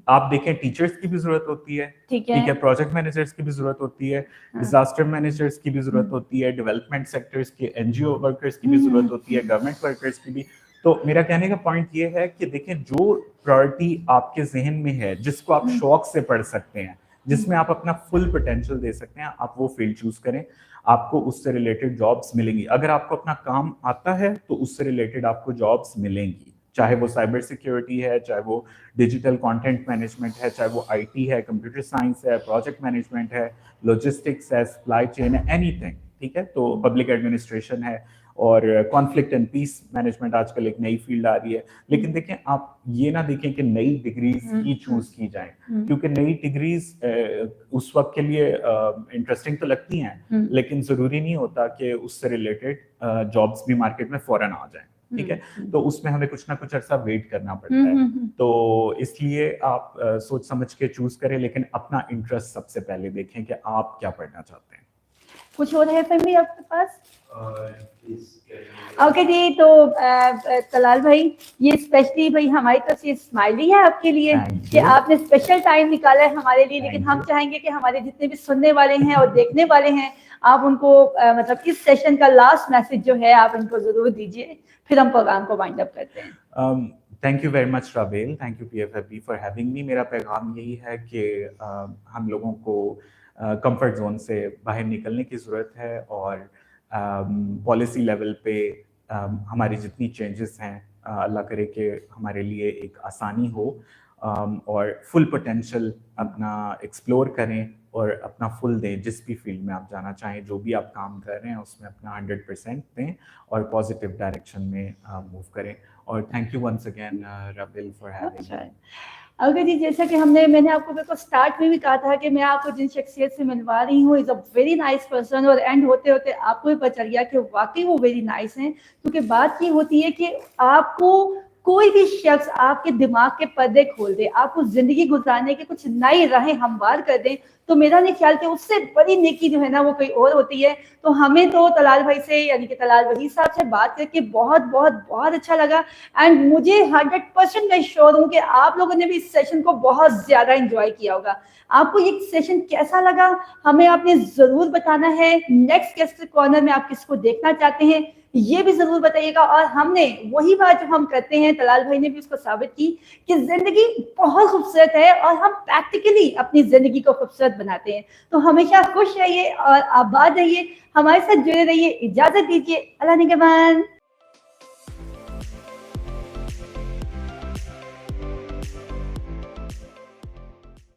आप देखें टीचर्स की भी जरूरत होती है, ठीक है, प्रोजेक्ट मैनेजर्स की भी जरूरत होती है, डिजास्टर मैनेजर्स की भी जरूरत होती है, डेवलपमेंट सेक्टर्स की, एनजीओ वर्कर्स की भी जरूरत होती है, गवर्नमेंट वर्कर्स की भी। तो मेरा कहने का पॉइंट ये है कि देखें, जो प्रायोरिटी आपके जहन में है, जिसको आप शौक से पढ़ सकते हैं, जिसमें आप अपना फुल पोटेंशियल दे सकते हैं, आप वो फील्ड चूज करें। आपको उससे रिलेटेड जॉब्स मिलेंगी। अगर आपको अपना काम आता है तो उससे रिलेटेड आपको जॉब्स मिलेंगी, चाहे वो साइबर सिक्योरिटी है, चाहे वो डिजिटल कंटेंट मैनेजमेंट है, चाहे वो आईटी है, कंप्यूटर साइंस है, प्रोजेक्ट मैनेजमेंट है, लॉजिस्टिक्स है, सप्लाई चेन है, एनीथिंग। ठीक है, तो पब्लिक एडमिनिस्ट्रेशन है और कॉन्फ्लिक्ट एंड पीस मैनेजमेंट आजकल एक नई फील्ड आ रही है। लेकिन देखें, आप ये ना देखें कि नई डिग्रीज ही चूज की जाएं, क्योंकि नई डिग्रीज उस वक्त के लिए इंटरेस्टिंग तो लगती हैं, लेकिन जरूरी नहीं होता कि उससे रिलेटेड जॉब्स भी मार्केट में फौरन आ जाएं। ठीक है, तो उसमें हमें कुछ ना कुछ अर्सा वेट करना पड़ता है। तो इसलिए आप सोच समझ के चूज करें, लेकिन अपना इंटरेस्ट सबसे पहले देखें कि आप क्या पढ़ना चाहते हैं। कुछ और है फहमी आपके पास? ओके जी, तो तलाल भाई, ये स्पेशली भाई हमारी तरफ से स्माइली है आपके लिए कि आपने स्पेशल टाइम निकाला है हमारे लिए। लेकिन हम चाहेंगे कि हमारे जितने भी सुनने वाले हैं और देखने वाले हैं, आप उनको मतलब इस सेशन का लास्ट मैसेज जो है आप इनको जरूर दीजिए, फिर हम प्रोग्राम को वाइंड अप करते हैं। Thank you very much Rabel, thank you PFFB for having me. मेरा पैगाम यही है कि हम लोगों को कंफर्ट जोन से बाहर निकलने की ज़रूरत है और पॉलिसी लेवल पे हमारी जितनी चेंजेस हैं, अल्लाह करे कि हमारे लिए एक आसानी हो और फुल पोटेंशियल अपना एक्सप्लोर करें और अपना फुल दें। जिस भी फील्ड में आप जाना चाहें, जो भी आप काम कर रहे हैं, उसमें अपना 100% दें और पॉजिटिव डायरेक्शन में मूव करें। और thank you once again Rabil for having me. अगर जी, जैसा कि मैंने आपको बिल्कुल स्टार्ट में भी कहा था कि मैं आपको जिन शख्सियत से मिलवा रही हूँ is a very nice person, और एंड होते होते आपको भी पता चल गया कि वाकई वो वेरी नाइस हैं। क्योंकि बात ये होती है कि आपको कोई भी शख्स आपके दिमाग के पर्दे खोल दे, आपको जिंदगी गुजारने की कुछ नई राहें हमवार कर दें, तो मेरा नहीं ख्याल कि उससे बड़ी नेकी जो है ना वो कोई और होती है। तो हमें तो तलाल भाई से, यानी कि तलाल वहीद साहब से बात करके बहुत बहुत बहुत अच्छा लगा। एंड मुझे 100% मैं श्योर हूँ कि आप लोगों ने भी इस सेशन को बहुत ज्यादा एंजॉय किया होगा। आपको ये सेशन कैसा लगा हमें आपने जरूर बताना है। नेक्स्ट गेस्ट कॉर्नर में आप किसको देखना चाहते हैं ये भी जरूर बताइएगा। और हमने वही बात जो हम करते हैं, तलाल भाई ने भी उसको साबित की कि जिंदगी बहुत खूबसूरत है और हम प्रैक्टिकली अपनी जिंदगी को खूबसूरत बनाते हैं। तो हमेशा खुश रहिए और आबाद रहिए, हमारे साथ जुड़े रहिए। इजाजत दीजिए, अल्लाह निगहबान।